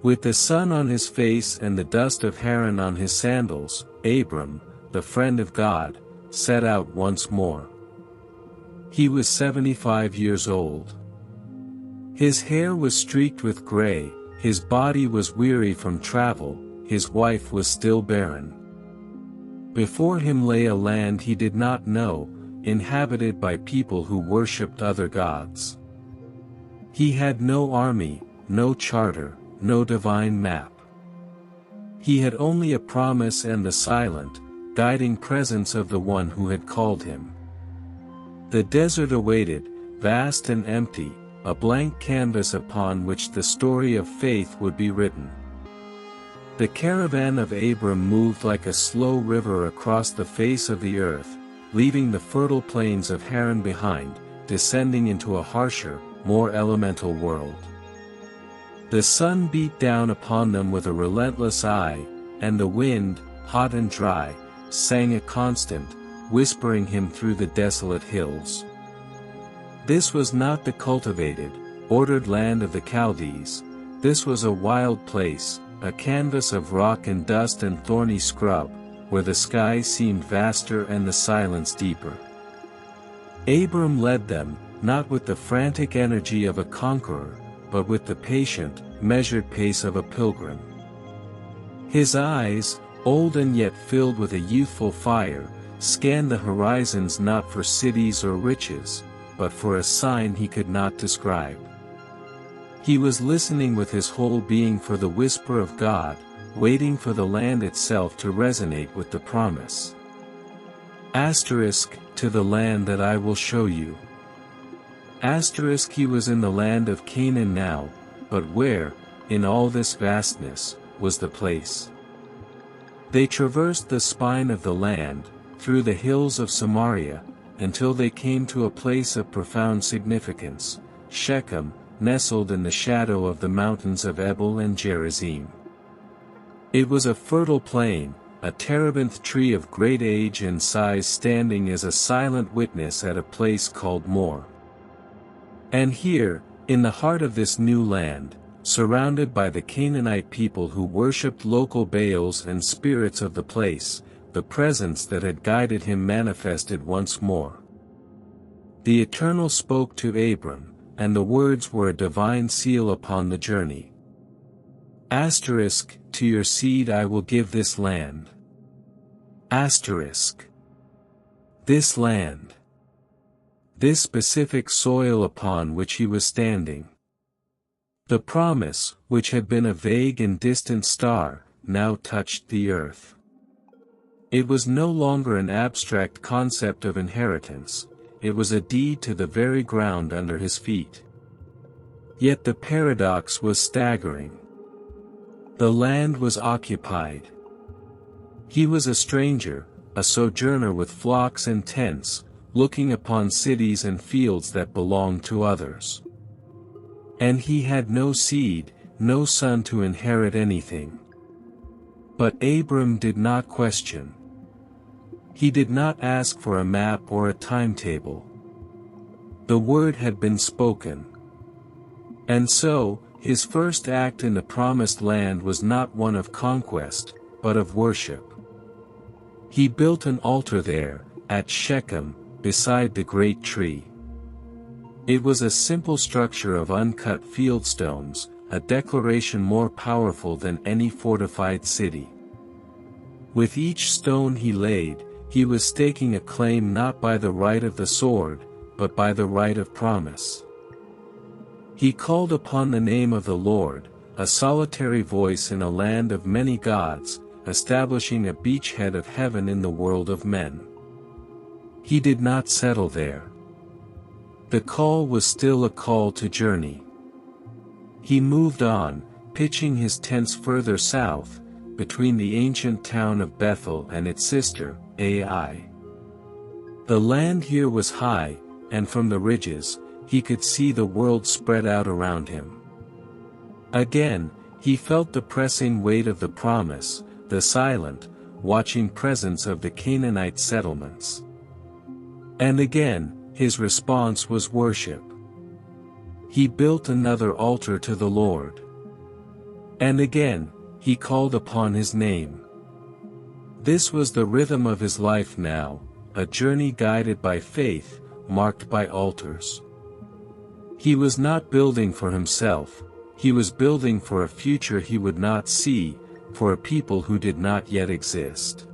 With the sun on his face and the dust of Haran on his sandals, Abram, the friend of God, set out once more. He was 75 years old. His hair was streaked with gray, his body was weary from travel, his wife was still barren. Before him lay a land he did not know, inhabited by people who worshipped other gods. He had no army, no charter, no divine map. He had only a promise and the silent, guiding presence of the one who had called him. The desert awaited, vast and empty, a blank canvas upon which the story of faith would be written. The caravan of Abram moved like a slow river across the face of the earth, leaving the fertile plains of Haran behind, descending into a harsher, more elemental world. The sun beat down upon them with a relentless eye, and the wind, hot and dry, sang a constant, whispering him through the desolate hills. This was not the cultivated, ordered land of the Chaldees, this was a wild place, a canvas of rock and dust and thorny scrub, where the sky seemed vaster and the silence deeper. Abram led them, not with the frantic energy of a conqueror, but with the patient, measured pace of a pilgrim. His eyes, old and yet filled with a youthful fire, scanned the horizons not for cities or riches, but for a sign he could not describe. He was listening with his whole being for the whisper of God, waiting for the land itself to resonate with the promise. To the land that I will show you. He was in the land of Canaan now, but where, in all this vastness, was the place? They traversed the spine of the land, through the hills of Samaria, until they came to a place of profound significance, Shechem, nestled in the shadow of the mountains of Ebal and Gerizim. It was a fertile plain, a terebinth tree of great age and size standing as a silent witness at a place called More. And here, in the heart of this new land, surrounded by the Canaanite people who worshipped local Baals and spirits of the place, the presence that had guided him manifested once more. The Eternal spoke to Abram, and the words were a divine seal upon the journey. To your seed I will give this land. This land. This specific soil upon which he was standing. The promise, which had been a vague and distant star, now touched the earth. It was no longer an abstract concept of inheritance, it was a deed to the very ground under his feet. Yet the paradox was staggering. The land was occupied. He was a stranger, a sojourner with flocks and tents, looking upon cities and fields that belonged to others. And he had no seed, no son to inherit anything. But Abram did not question. He did not ask for a map or a timetable. The word had been spoken. And so, his first act in the promised land was not one of conquest, but of worship. He built an altar there, at Shechem, beside the great tree. It was a simple structure of uncut fieldstones, a declaration more powerful than any fortified city. With each stone he laid, he was staking a claim not by the right of the sword, but by the right of promise. He called upon the name of the Lord, a solitary voice in a land of many gods, establishing a beachhead of heaven in the world of men. He did not settle there. The call was still a call to journey. He moved on, pitching his tents further south, between the ancient town of Bethel and its sister, Ai. The land here was high, and from the ridges, he could see the world spread out around him. Again, he felt the pressing weight of the promise, the silent, watching presence of the Canaanite settlements. And again, his response was worship. He built another altar to the Lord. And again, he called upon his name. This was the rhythm of his life now, a journey guided by faith, marked by altars. He was not building for himself, he was building for a future he would not see, for a people who did not yet exist.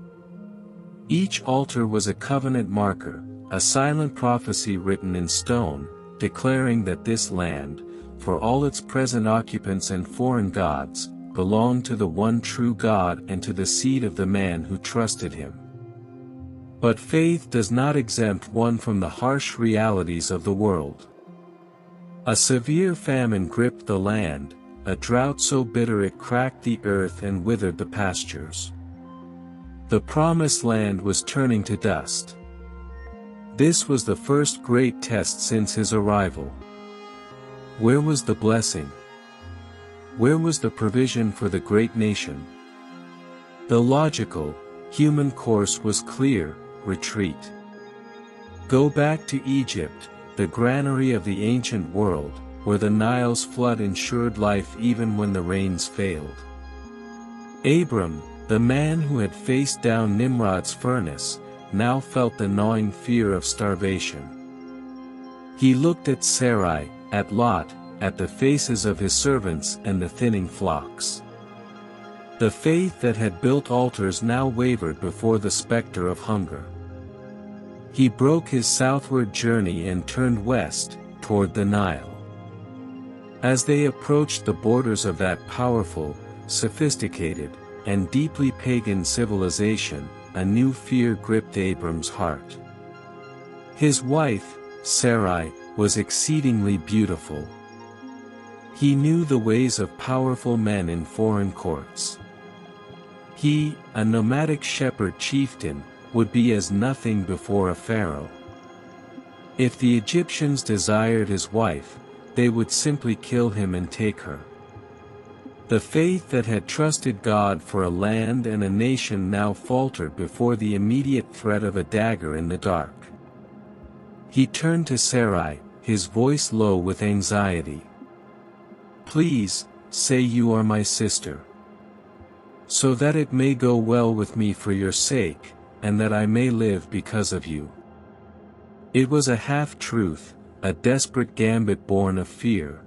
Each altar was a covenant marker, a silent prophecy written in stone, declaring that this land, for all its present occupants and foreign gods, belonged to the one true God and to the seed of the man who trusted him. But faith does not exempt one from the harsh realities of the world. A severe famine gripped the land, a drought so bitter it cracked the earth and withered the pastures. The promised land was turning to dust. This was the first great test since his arrival. Where was the blessing? Where was the provision for the great nation? The logical, human course was clear: retreat. Go back to Egypt, the granary of the ancient world, where the Nile's flood ensured life even when the rains failed. Abram, the man who had faced down Nimrod's furnace, now felt the gnawing fear of starvation. He looked at Sarai, at Lot, at the faces of his servants and the thinning flocks. The faith that had built altars now wavered before the specter of hunger. He broke his southward journey and turned west, toward the Nile. As they approached the borders of that powerful, sophisticated, and deeply pagan civilization, a new fear gripped Abram's heart. His wife, Sarai, was exceedingly beautiful. He knew the ways of powerful men in foreign courts. He, a nomadic shepherd chieftain, would be as nothing before a pharaoh. If the Egyptians desired his wife, they would simply kill him and take her. The faith that had trusted God for a land and a nation now faltered before the immediate threat of a dagger in the dark. He turned to Sarai, his voice low with anxiety. "Please, say you are my sister, so that it may go well with me for your sake, and that I may live because of you." It was a half-truth, a desperate gambit born of fear.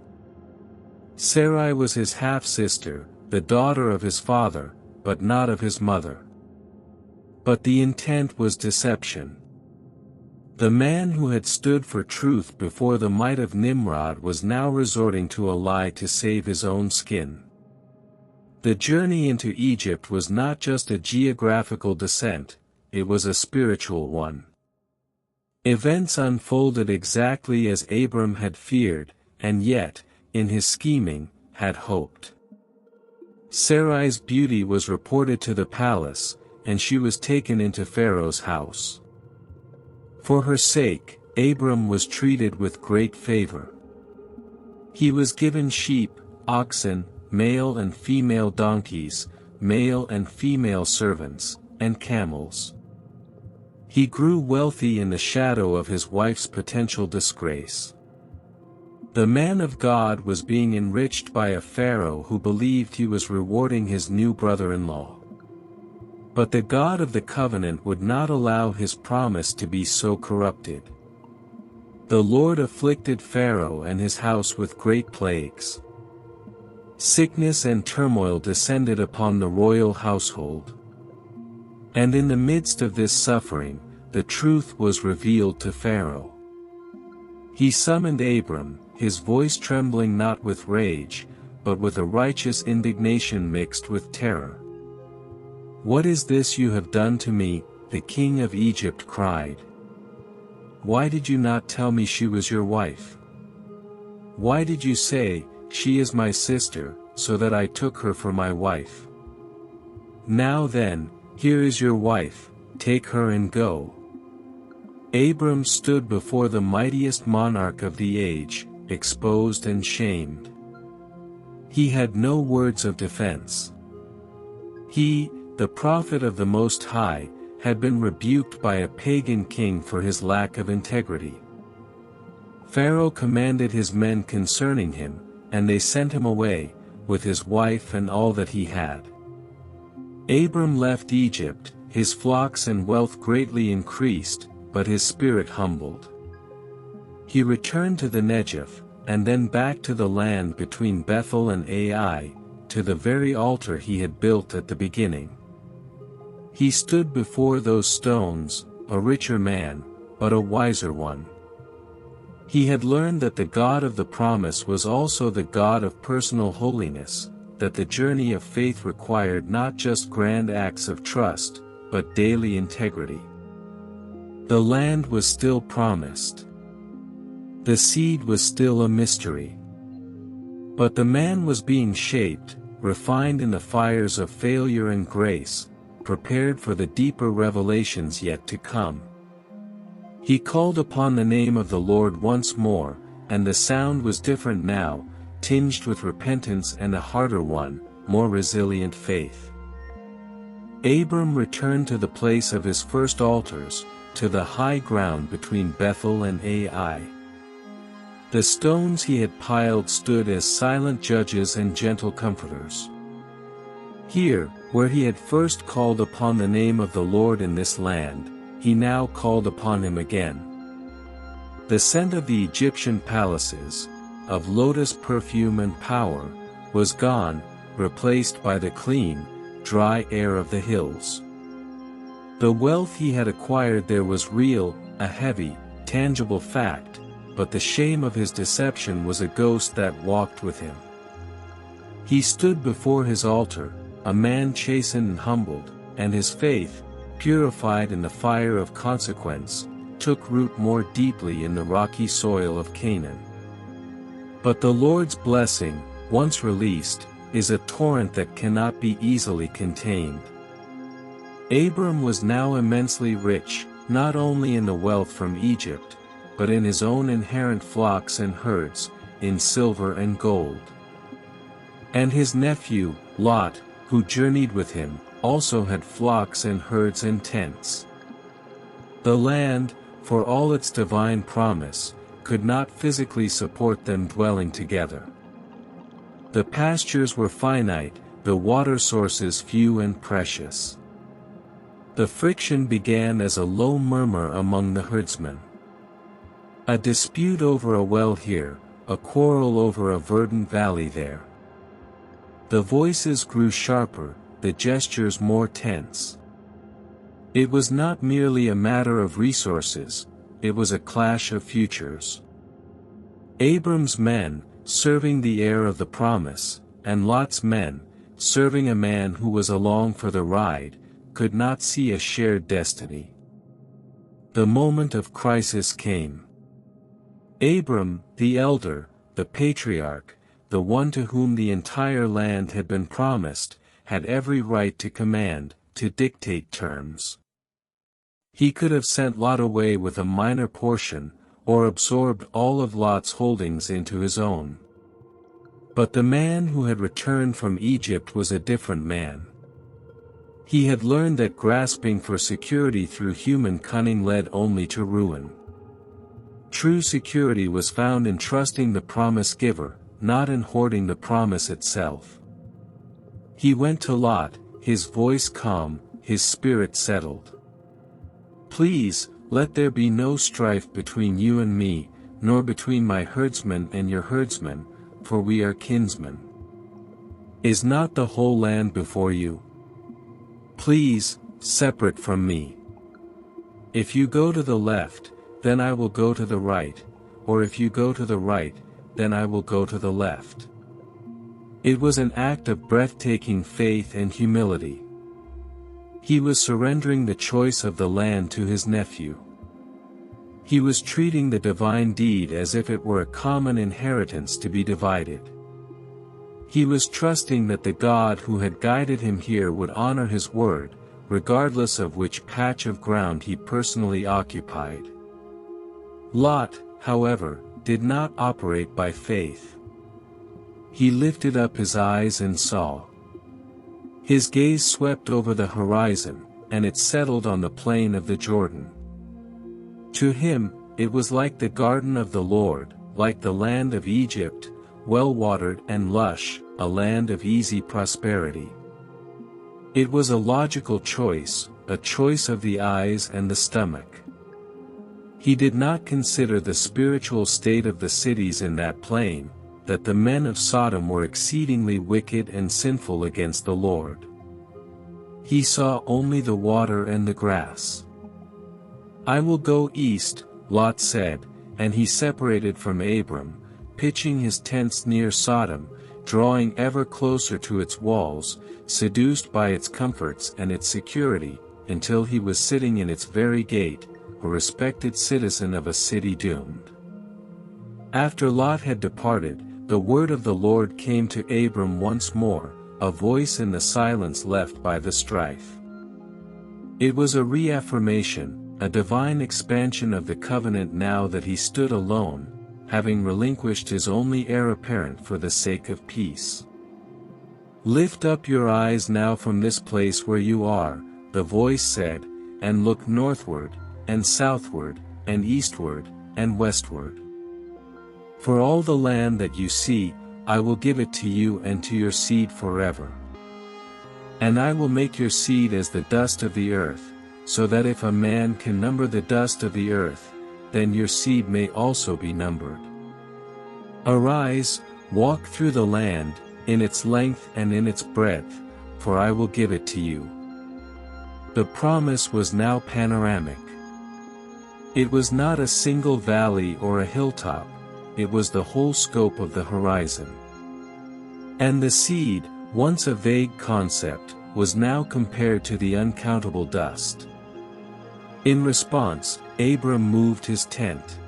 Sarai was his half-sister, the daughter of his father, but not of his mother. But the intent was deception. The man who had stood for truth before the might of Nimrod was now resorting to a lie to save his own skin. The journey into Egypt was not just a geographical descent, it was a spiritual one. Events unfolded exactly as Abram had feared, and yet, in his scheming, had hoped. Sarai's beauty was reported to the palace, and she was taken into Pharaoh's house. For her sake, Abram was treated with great favor. He was given sheep, oxen, male and female donkeys, male and female servants, and camels. He grew wealthy in the shadow of his wife's potential disgrace. The man of God was being enriched by a pharaoh who believed he was rewarding his new brother-in-law. But the God of the covenant would not allow his promise to be so corrupted. The Lord afflicted Pharaoh and his house with great plagues. Sickness and turmoil descended upon the royal household. And in the midst of this suffering, the truth was revealed to Pharaoh. He summoned Abram, his voice trembling not with rage, but with a righteous indignation mixed with terror. "What is this you have done to me?" the king of Egypt cried. "Why did you not tell me she was your wife? Why did you say, 'She is my sister,' so that I took her for my wife? Now then, here is your wife, take her and go." Abram stood before the mightiest monarch of the age, exposed and shamed. He had no words of defense. He, the prophet of the Most High, had been rebuked by a pagan king for his lack of integrity. Pharaoh commanded his men concerning him, and they sent him away, with his wife and all that he had. Abram left Egypt, his flocks and wealth greatly increased, but his spirit humbled. He returned to the Negev, and then back to the land between Bethel and Ai, to the very altar he had built at the beginning. He stood before those stones, a richer man, but a wiser one. He had learned that the God of the promise was also the God of personal holiness, that the journey of faith required not just grand acts of trust, but daily integrity. The land was still promised. The seed was still a mystery. But the man was being shaped, refined in the fires of failure and grace, prepared for the deeper revelations yet to come. He called upon the name of the Lord once more, and the sound was different now, tinged with repentance and a harder one, more resilient faith. Abram returned to the place of his first altars, to the high ground between Bethel and Ai. The stones he had piled stood as silent judges and gentle comforters. Here, where he had first called upon the name of the Lord in this land, he now called upon him again. The scent of the Egyptian palaces, of lotus perfume and power, was gone, replaced by the clean, dry air of the hills. The wealth he had acquired there was real, a heavy, tangible fact, but the shame of his deception was a ghost that walked with him. He stood before his altar, a man chastened and humbled, and his faith, purified in the fire of consequence, took root more deeply in the rocky soil of Canaan. But the Lord's blessing, once released, is a torrent that cannot be easily contained. Abram was now immensely rich, not only in the wealth from Egypt, but in his own inherent flocks and herds, in silver and gold. And his nephew, Lot, who journeyed with him, also had flocks and herds and tents. The land, for all its divine promise, could not physically support them dwelling together. The pastures were finite, the water sources few and precious. The friction began as a low murmur among the herdsmen. A dispute over a well here, a quarrel over a verdant valley there. The voices grew sharper, the gestures more tense. It was not merely a matter of resources, it was a clash of futures. Abram's men, serving the heir of the promise, and Lot's men, serving a man who was along for the ride, could not see a shared destiny. The moment of crisis came. Abram, the elder, the patriarch, the one to whom the entire land had been promised, had every right to command, to dictate terms. He could have sent Lot away with a minor portion, or absorbed all of Lot's holdings into his own. But the man who had returned from Egypt was a different man. He had learned that grasping for security through human cunning led only to ruin. True security was found in trusting the promise giver, not in hoarding the promise itself. He went to Lot, his voice calm, his spirit settled. "Please, let there be no strife between you and me, nor between my herdsmen and your herdsmen, for we are kinsmen. Is not the whole land before you? Please, separate from me. If you go to the left, then I will go to the right, or if you go to the right, then I will go to the left." It was an act of breathtaking faith and humility. He was surrendering the choice of the land to his nephew. He was treating the divine deed as if it were a common inheritance to be divided. He was trusting that the God who had guided him here would honor his word, regardless of which patch of ground he personally occupied. Lot, however, did not operate by faith. He lifted up his eyes and saw. His gaze swept over the horizon, and it settled on the plain of the Jordan. To him, it was like the garden of the Lord, like the land of Egypt, well-watered and lush, a land of easy prosperity. It was a logical choice, a choice of the eyes and the stomach. He did not consider the spiritual state of the cities in that plain, that the men of Sodom were exceedingly wicked and sinful against the Lord. He saw only the water and the grass. "I will go east," Lot said, and he separated from Abram, pitching his tents near Sodom, drawing ever closer to its walls, seduced by its comforts and its security, until he was sitting in its very gate, a respected citizen of a city doomed. After Lot had departed, the word of the Lord came to Abram once more, a voice in the silence left by the strife. It was a reaffirmation, a divine expansion of the covenant now that he stood alone, having relinquished his only heir apparent for the sake of peace. "Lift up your eyes now from this place where you are," the voice said, "and look northward, and southward, and eastward, and westward. For all the land that you see, I will give it to you and to your seed forever. And I will make your seed as the dust of the earth, so that if a man can number the dust of the earth, then your seed may also be numbered. Arise, walk through the land, in its length and in its breadth, for I will give it to you." The promise was now panoramic. It was not a single valley or a hilltop, it was the whole scope of the horizon. And the seed, once a vague concept, was now compared to the uncountable dust. In response, Abram moved his tent.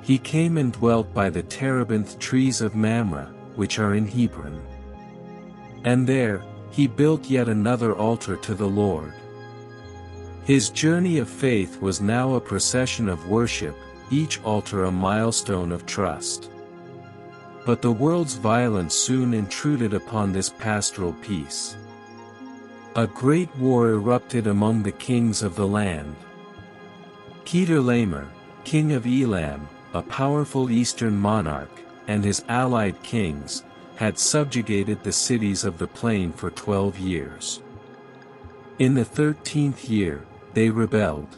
He came and dwelt by the terebinth trees of Mamre, which are in Hebron. And there, he built yet another altar to the Lord. His journey of faith was now a procession of worship, each altar a milestone of trust. But the world's violence soon intruded upon this pastoral peace. A great war erupted among the kings of the land. Kedorlaomer, king of Elam, a powerful eastern monarch, and his allied kings, had subjugated the cities of the plain for 12 years. In the 13th year, they rebelled.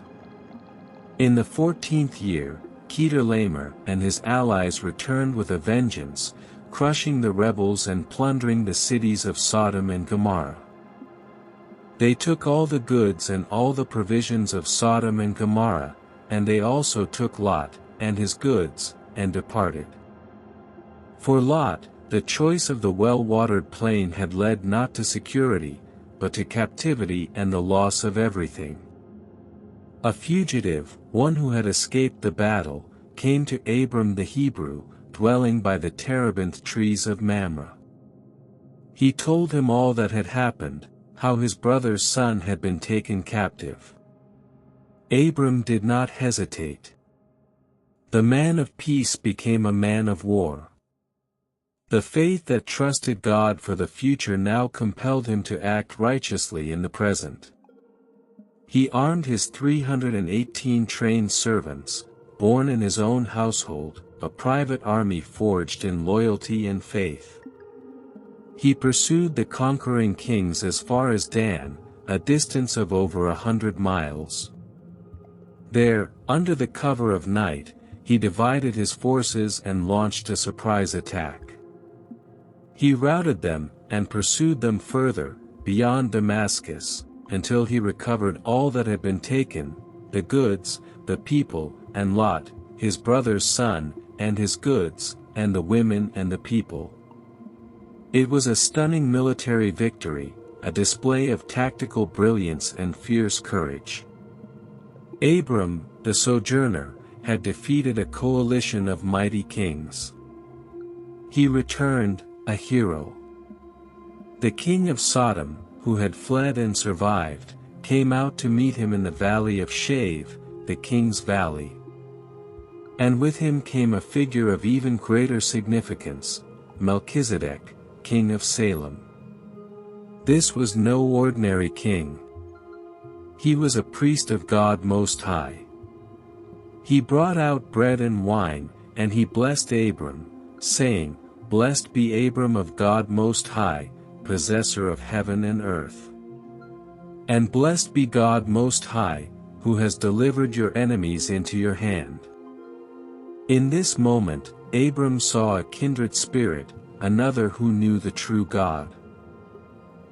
In the 14th year, Kedorlaomer and his allies returned with a vengeance, crushing the rebels and plundering the cities of Sodom and Gomorrah. They took all the goods and all the provisions of Sodom and Gomorrah, and they also took Lot, and his goods, and departed. For Lot, the choice of the well-watered plain had led not to security, but to captivity and the loss of everything. A fugitive, one who had escaped the battle, came to Abram the Hebrew, dwelling by the terebinth trees of Mamre. He told him all that had happened, how his brother's son had been taken captive. Abram did not hesitate. The man of peace became a man of war. The faith that trusted God for the future now compelled him to act righteously in the present. He armed his 318 trained servants, born in his own household, a private army forged in loyalty and faith. He pursued the conquering kings as far as Dan, a distance of over 100 miles. There, under the cover of night, he divided his forces and launched a surprise attack. He routed them, and pursued them further, beyond Damascus, until he recovered all that had been taken, the goods, the people, and Lot, his brother's son, and his goods, and the women and the people. It was a stunning military victory, a display of tactical brilliance and fierce courage. Abram, the sojourner, had defeated a coalition of mighty kings. He returned, a hero. The king of Sodom, who had fled and survived, came out to meet him in the valley of Shave, the king's valley. And with him came a figure of even greater significance, Melchizedek, king of Salem. This was no ordinary king. He was a priest of God Most High. He brought out bread and wine, and he blessed Abram, saying, "Blessed be Abram of God Most High, possessor of heaven and earth. And blessed be God Most High, who has delivered your enemies into your hand." In this moment, Abram saw a kindred spirit, another who knew the true God.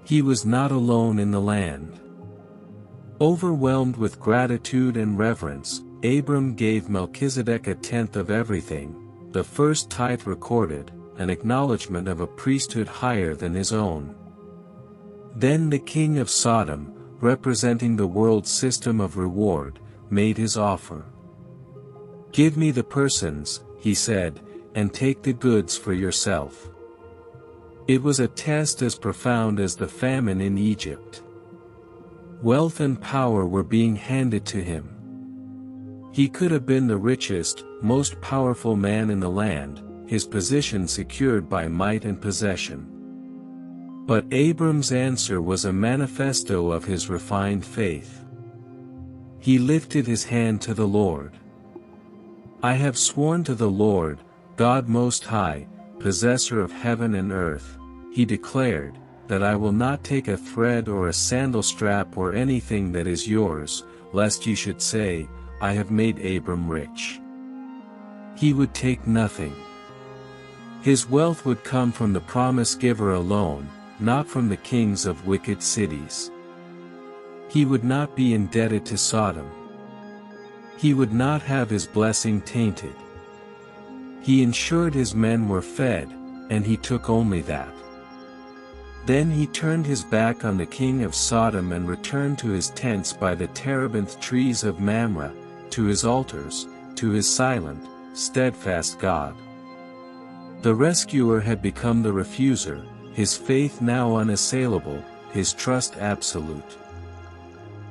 He was not alone in the land. Overwhelmed with gratitude and reverence, Abram gave Melchizedek a tenth of everything, the first tithe recorded, an acknowledgement of a priesthood higher than his own. Then the king of Sodom, representing the world's system of reward, made his offer. "Give me the persons," he said, "and take the goods for yourself." It was a test as profound as the famine in Egypt. Wealth and power were being handed to him. He could have been the richest, most powerful man in the land, his position secured by might and possession. But Abram's answer was a manifesto of his refined faith. He lifted his hand to the Lord. "I have sworn to the Lord, God Most High, possessor of heaven and earth," he declared, "that I will not take a thread or a sandal strap or anything that is yours, lest you should say, 'I have made Abram rich.'" He would take nothing. His wealth would come from the promise-giver alone, not from the kings of wicked cities. He would not be indebted to Sodom. He would not have his blessing tainted. He ensured his men were fed, and he took only that. Then he turned his back on the king of Sodom and returned to his tents by the terebinth trees of Mamre, to his altars, to his silent, steadfast God. The rescuer had become the refuser, his faith now unassailable, his trust absolute.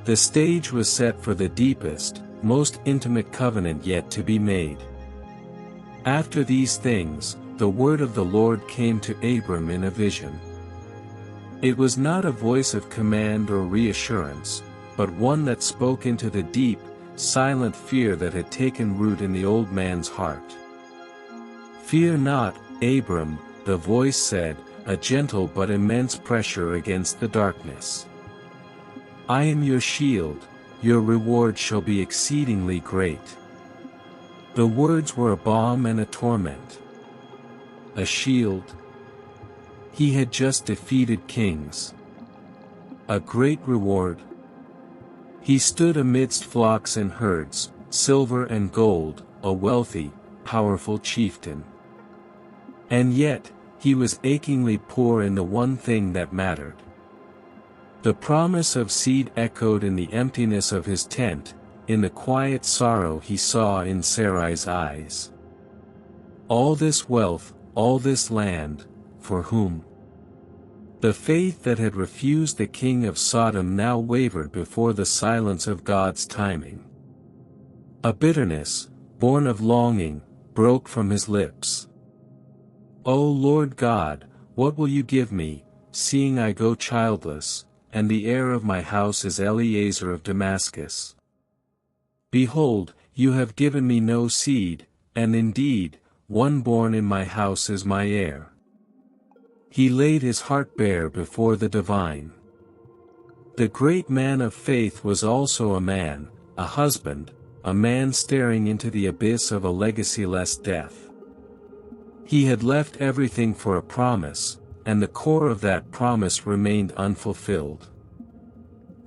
The stage was set for the deepest, most intimate covenant yet to be made. After these things, the word of the Lord came to Abram in a vision. It was not a voice of command or reassurance, but one that spoke into the deep, silent fear that had taken root in the old man's heart. "Fear not, Abram," the voice said, a gentle but immense pressure against the darkness. "I am your shield, your reward shall be exceedingly great." The words were a balm and a torment. A shield. He had just defeated kings. A great reward. He stood amidst flocks and herds, silver and gold, a wealthy, powerful chieftain. And yet, he was achingly poor in the one thing that mattered. The promise of seed echoed in the emptiness of his tent, in the quiet sorrow he saw in Sarai's eyes. All this wealth, all this land, for whom? The faith that had refused the king of Sodom now wavered before the silence of God's timing. A bitterness, born of longing, broke from his lips. "O Lord God, what will you give me, seeing I go childless, and the heir of my house is Eliezer of Damascus? Behold, you have given me no seed, and indeed, one born in my house is my heir." He laid his heart bare before the divine. The great man of faith was also a man, a husband, a man staring into the abyss of a legacy-less death. He had left everything for a promise, and the core of that promise remained unfulfilled.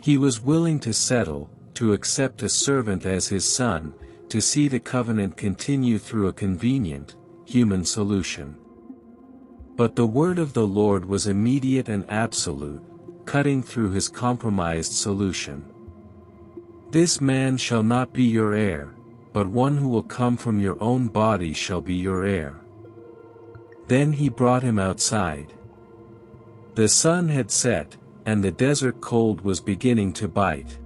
He was willing to settle, to accept a servant as his son, to see the covenant continue through a convenient, human solution. But the word of the Lord was immediate and absolute, cutting through his compromised solution. "This man shall not be your heir, but one who will come from your own body shall be your heir." Then he brought him outside. The sun had set, and the desert cold was beginning to bite.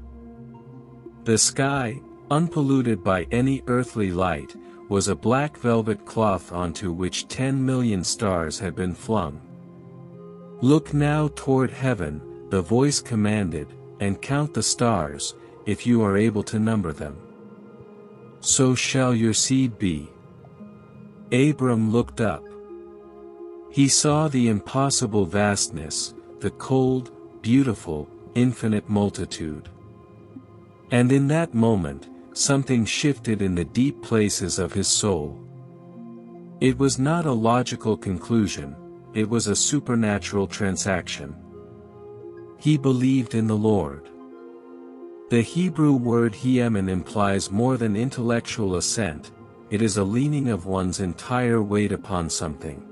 The sky, unpolluted by any earthly light, was a black velvet cloth onto which 10 million stars had been flung. "Look now toward heaven," the voice commanded, "and count the stars, if you are able to number them. So shall your seed be." Abram looked up. He saw the impossible vastness, the cold, beautiful, infinite multitude. And in that moment, something shifted in the deep places of his soul. It was not a logical conclusion, it was a supernatural transaction. He believed in the Lord. The Hebrew word heemen implies more than intellectual assent, it is a leaning of one's entire weight upon something.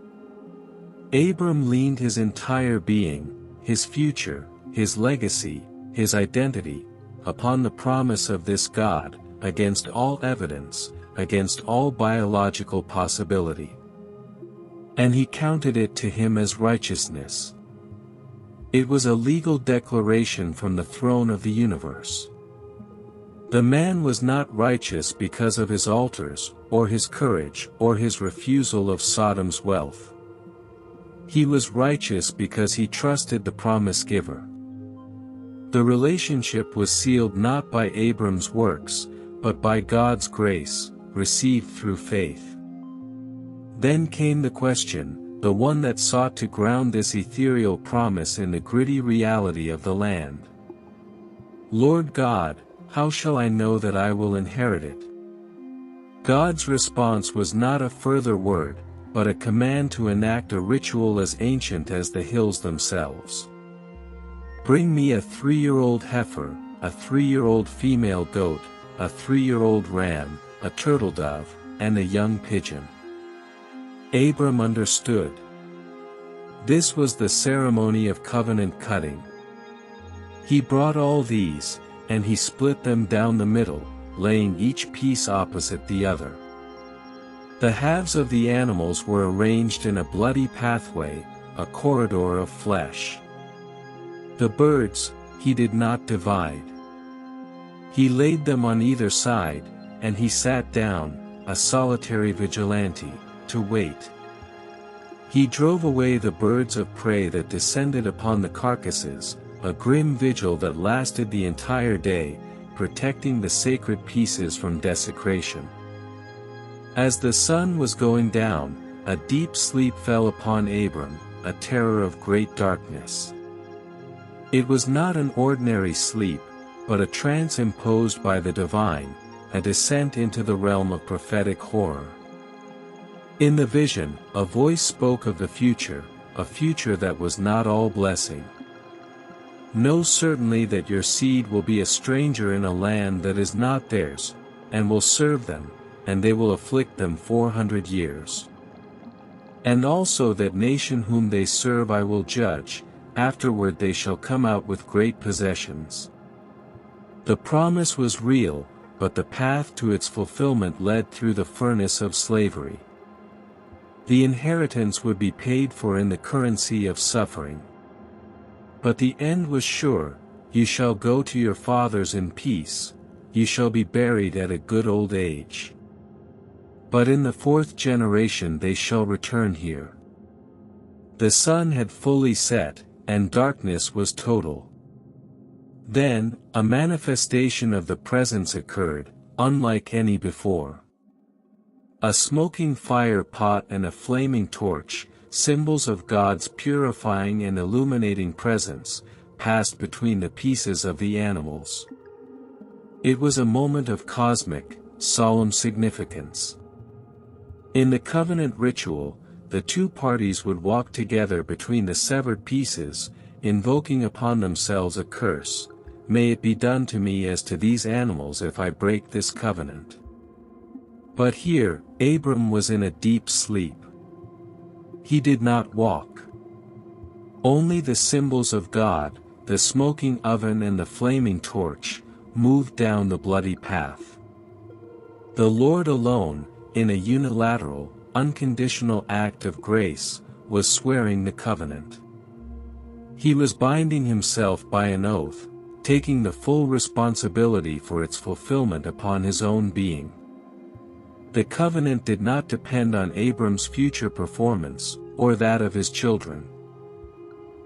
Abram leaned his entire being, his future, his legacy, his identity, upon the promise of this God, against all evidence, against all biological possibility. And he counted it to him as righteousness. It was a legal declaration from the throne of the universe. The man was not righteous because of his altars, or his courage, or his refusal of Sodom's wealth. He was righteous because he trusted the promise giver. The relationship was sealed not by Abram's works, but by God's grace, received through faith. Then came the question, the one that sought to ground this ethereal promise in the gritty reality of the land. "Lord God, how shall I know that I will inherit it?" God's response was not a further word, but a command to enact a ritual as ancient as the hills themselves. "Bring me a 3-year-old heifer, a 3-year-old female goat, a 3-year-old ram, a turtle dove, and a young pigeon. Abram understood. This was the ceremony of covenant cutting. He brought all these, and he split them down the middle, laying each piece opposite the other. The halves of the animals were arranged in a bloody pathway, a corridor of flesh. The birds, he did not divide. He laid them on either side, and he sat down, a solitary vigilante, to wait. He drove away the birds of prey that descended upon the carcasses, a grim vigil that lasted the entire day, protecting the sacred pieces from desecration. As the sun was going down, a deep sleep fell upon Abram, a terror of great darkness. It was not an ordinary sleep, but a trance imposed by the divine, a descent into the realm of prophetic horror. In the vision, a voice spoke of the future, a future that was not all blessing. Know certainly that your seed will be a stranger in a land that is not theirs, and will serve them, and they will afflict them 400 years. And also that nation whom they serve I will judge, afterward they shall come out with great possessions. The promise was real, but the path to its fulfillment led through the furnace of slavery. The inheritance would be paid for in the currency of suffering. But the end was sure, you shall go to your fathers in peace, you shall be buried at a good old age. But in the 4th generation they shall return here. The sun had fully set, and darkness was total. Then, a manifestation of the presence occurred, unlike any before. A smoking fire pot and a flaming torch, symbols of God's purifying and illuminating presence, passed between the pieces of the animals. It was a moment of cosmic, solemn significance. In the covenant ritual, the two parties would walk together between the severed pieces, invoking upon themselves a curse, "May it be done to me as to these animals if I break this covenant." But here, Abram was in a deep sleep. He did not walk. Only the symbols of God, the smoking oven and the flaming torch, moved down the bloody path. The Lord alone, in a unilateral, unconditional act of grace, was swearing the covenant. He was binding himself by an oath, taking the full responsibility for its fulfillment upon his own being. The covenant did not depend on Abram's future performance, or that of his children.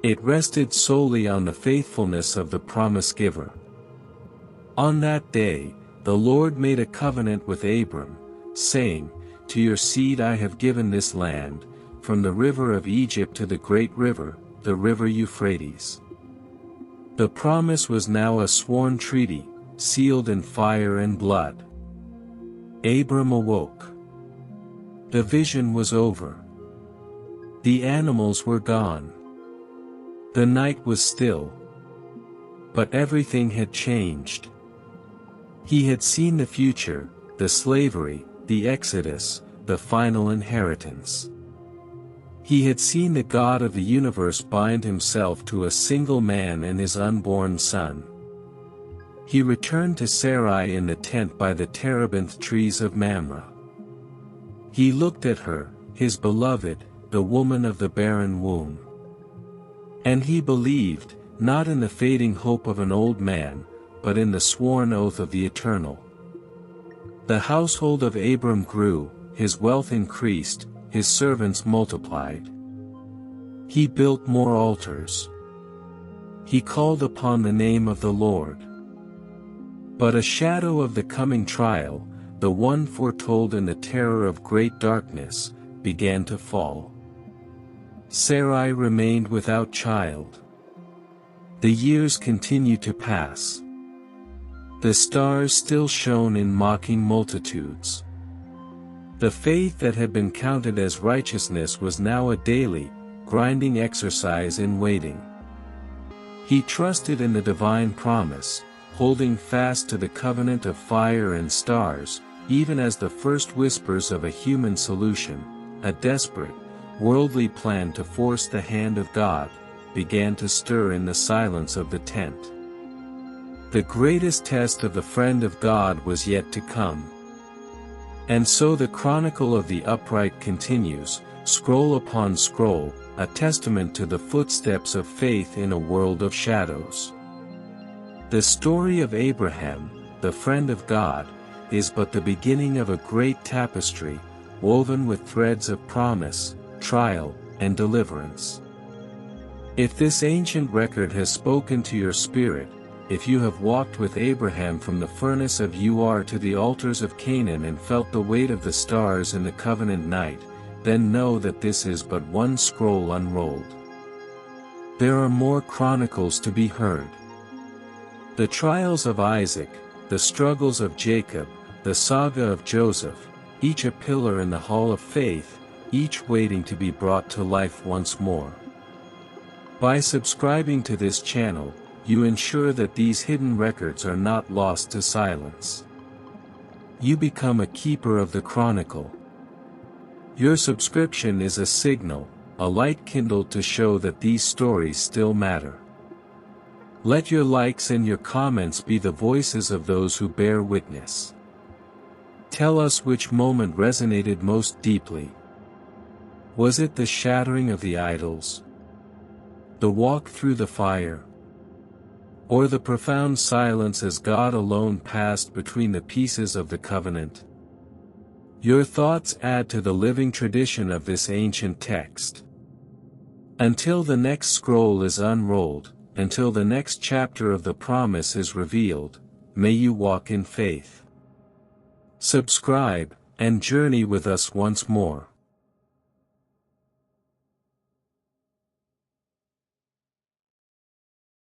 It rested solely on the faithfulness of the promise giver. On that day, the Lord made a covenant with Abram, saying, "To your seed I have given this land, from the river of Egypt to the great river, the river Euphrates." The promise was now a sworn treaty, sealed in fire and blood. Abram awoke. The vision was over. The animals were gone. The night was still. But everything had changed. He had seen the future, the slavery, the exodus, the final inheritance. He had seen the God of the universe bind himself to a single man and his unborn son. He returned to Sarai in the tent by the terebinth trees of Mamre. He looked at her, his beloved, the woman of the barren womb. And he believed, not in the fading hope of an old man, but in the sworn oath of the Eternal. The household of Abram grew, his wealth increased, his servants multiplied. He built more altars. He called upon the name of the Lord. But a shadow of the coming trial, the one foretold in the terror of great darkness, began to fall. Sarai remained without child. The years continued to pass. The stars still shone in mocking multitudes. The faith that had been counted as righteousness was now a daily, grinding exercise in waiting. He trusted in the divine promise, holding fast to the covenant of fire and stars, even as the first whispers of a human solution, a desperate, worldly plan to force the hand of God, began to stir in the silence of the tent. The greatest test of the friend of God was yet to come. And so the chronicle of the upright continues, scroll upon scroll, a testament to the footsteps of faith in a world of shadows. The story of Abraham, the friend of God, is but the beginning of a great tapestry, woven with threads of promise, trial, and deliverance. If this ancient record has spoken to your spirit, if you have walked with Abraham from the furnace of Ur to the altars of Canaan and felt the weight of the stars in the covenant night, then know that this is but one scroll unrolled. There are more chronicles to be heard. The trials of Isaac, the struggles of Jacob, the saga of Joseph, each a pillar in the hall of faith, each waiting to be brought to life once more. By subscribing to this channel, you ensure that these hidden records are not lost to silence. You become a keeper of the chronicle. Your subscription is a signal, a light kindled to show that these stories still matter. Let your likes and your comments be the voices of those who bear witness. Tell us which moment resonated most deeply. Was it the shattering of the idols? The walk through the fire? Or the profound silence as God alone passed between the pieces of the covenant? Your thoughts add to the living tradition of this ancient text. Until the next scroll is unrolled, until the next chapter of the promise is revealed, may you walk in faith. Subscribe, and journey with us once more.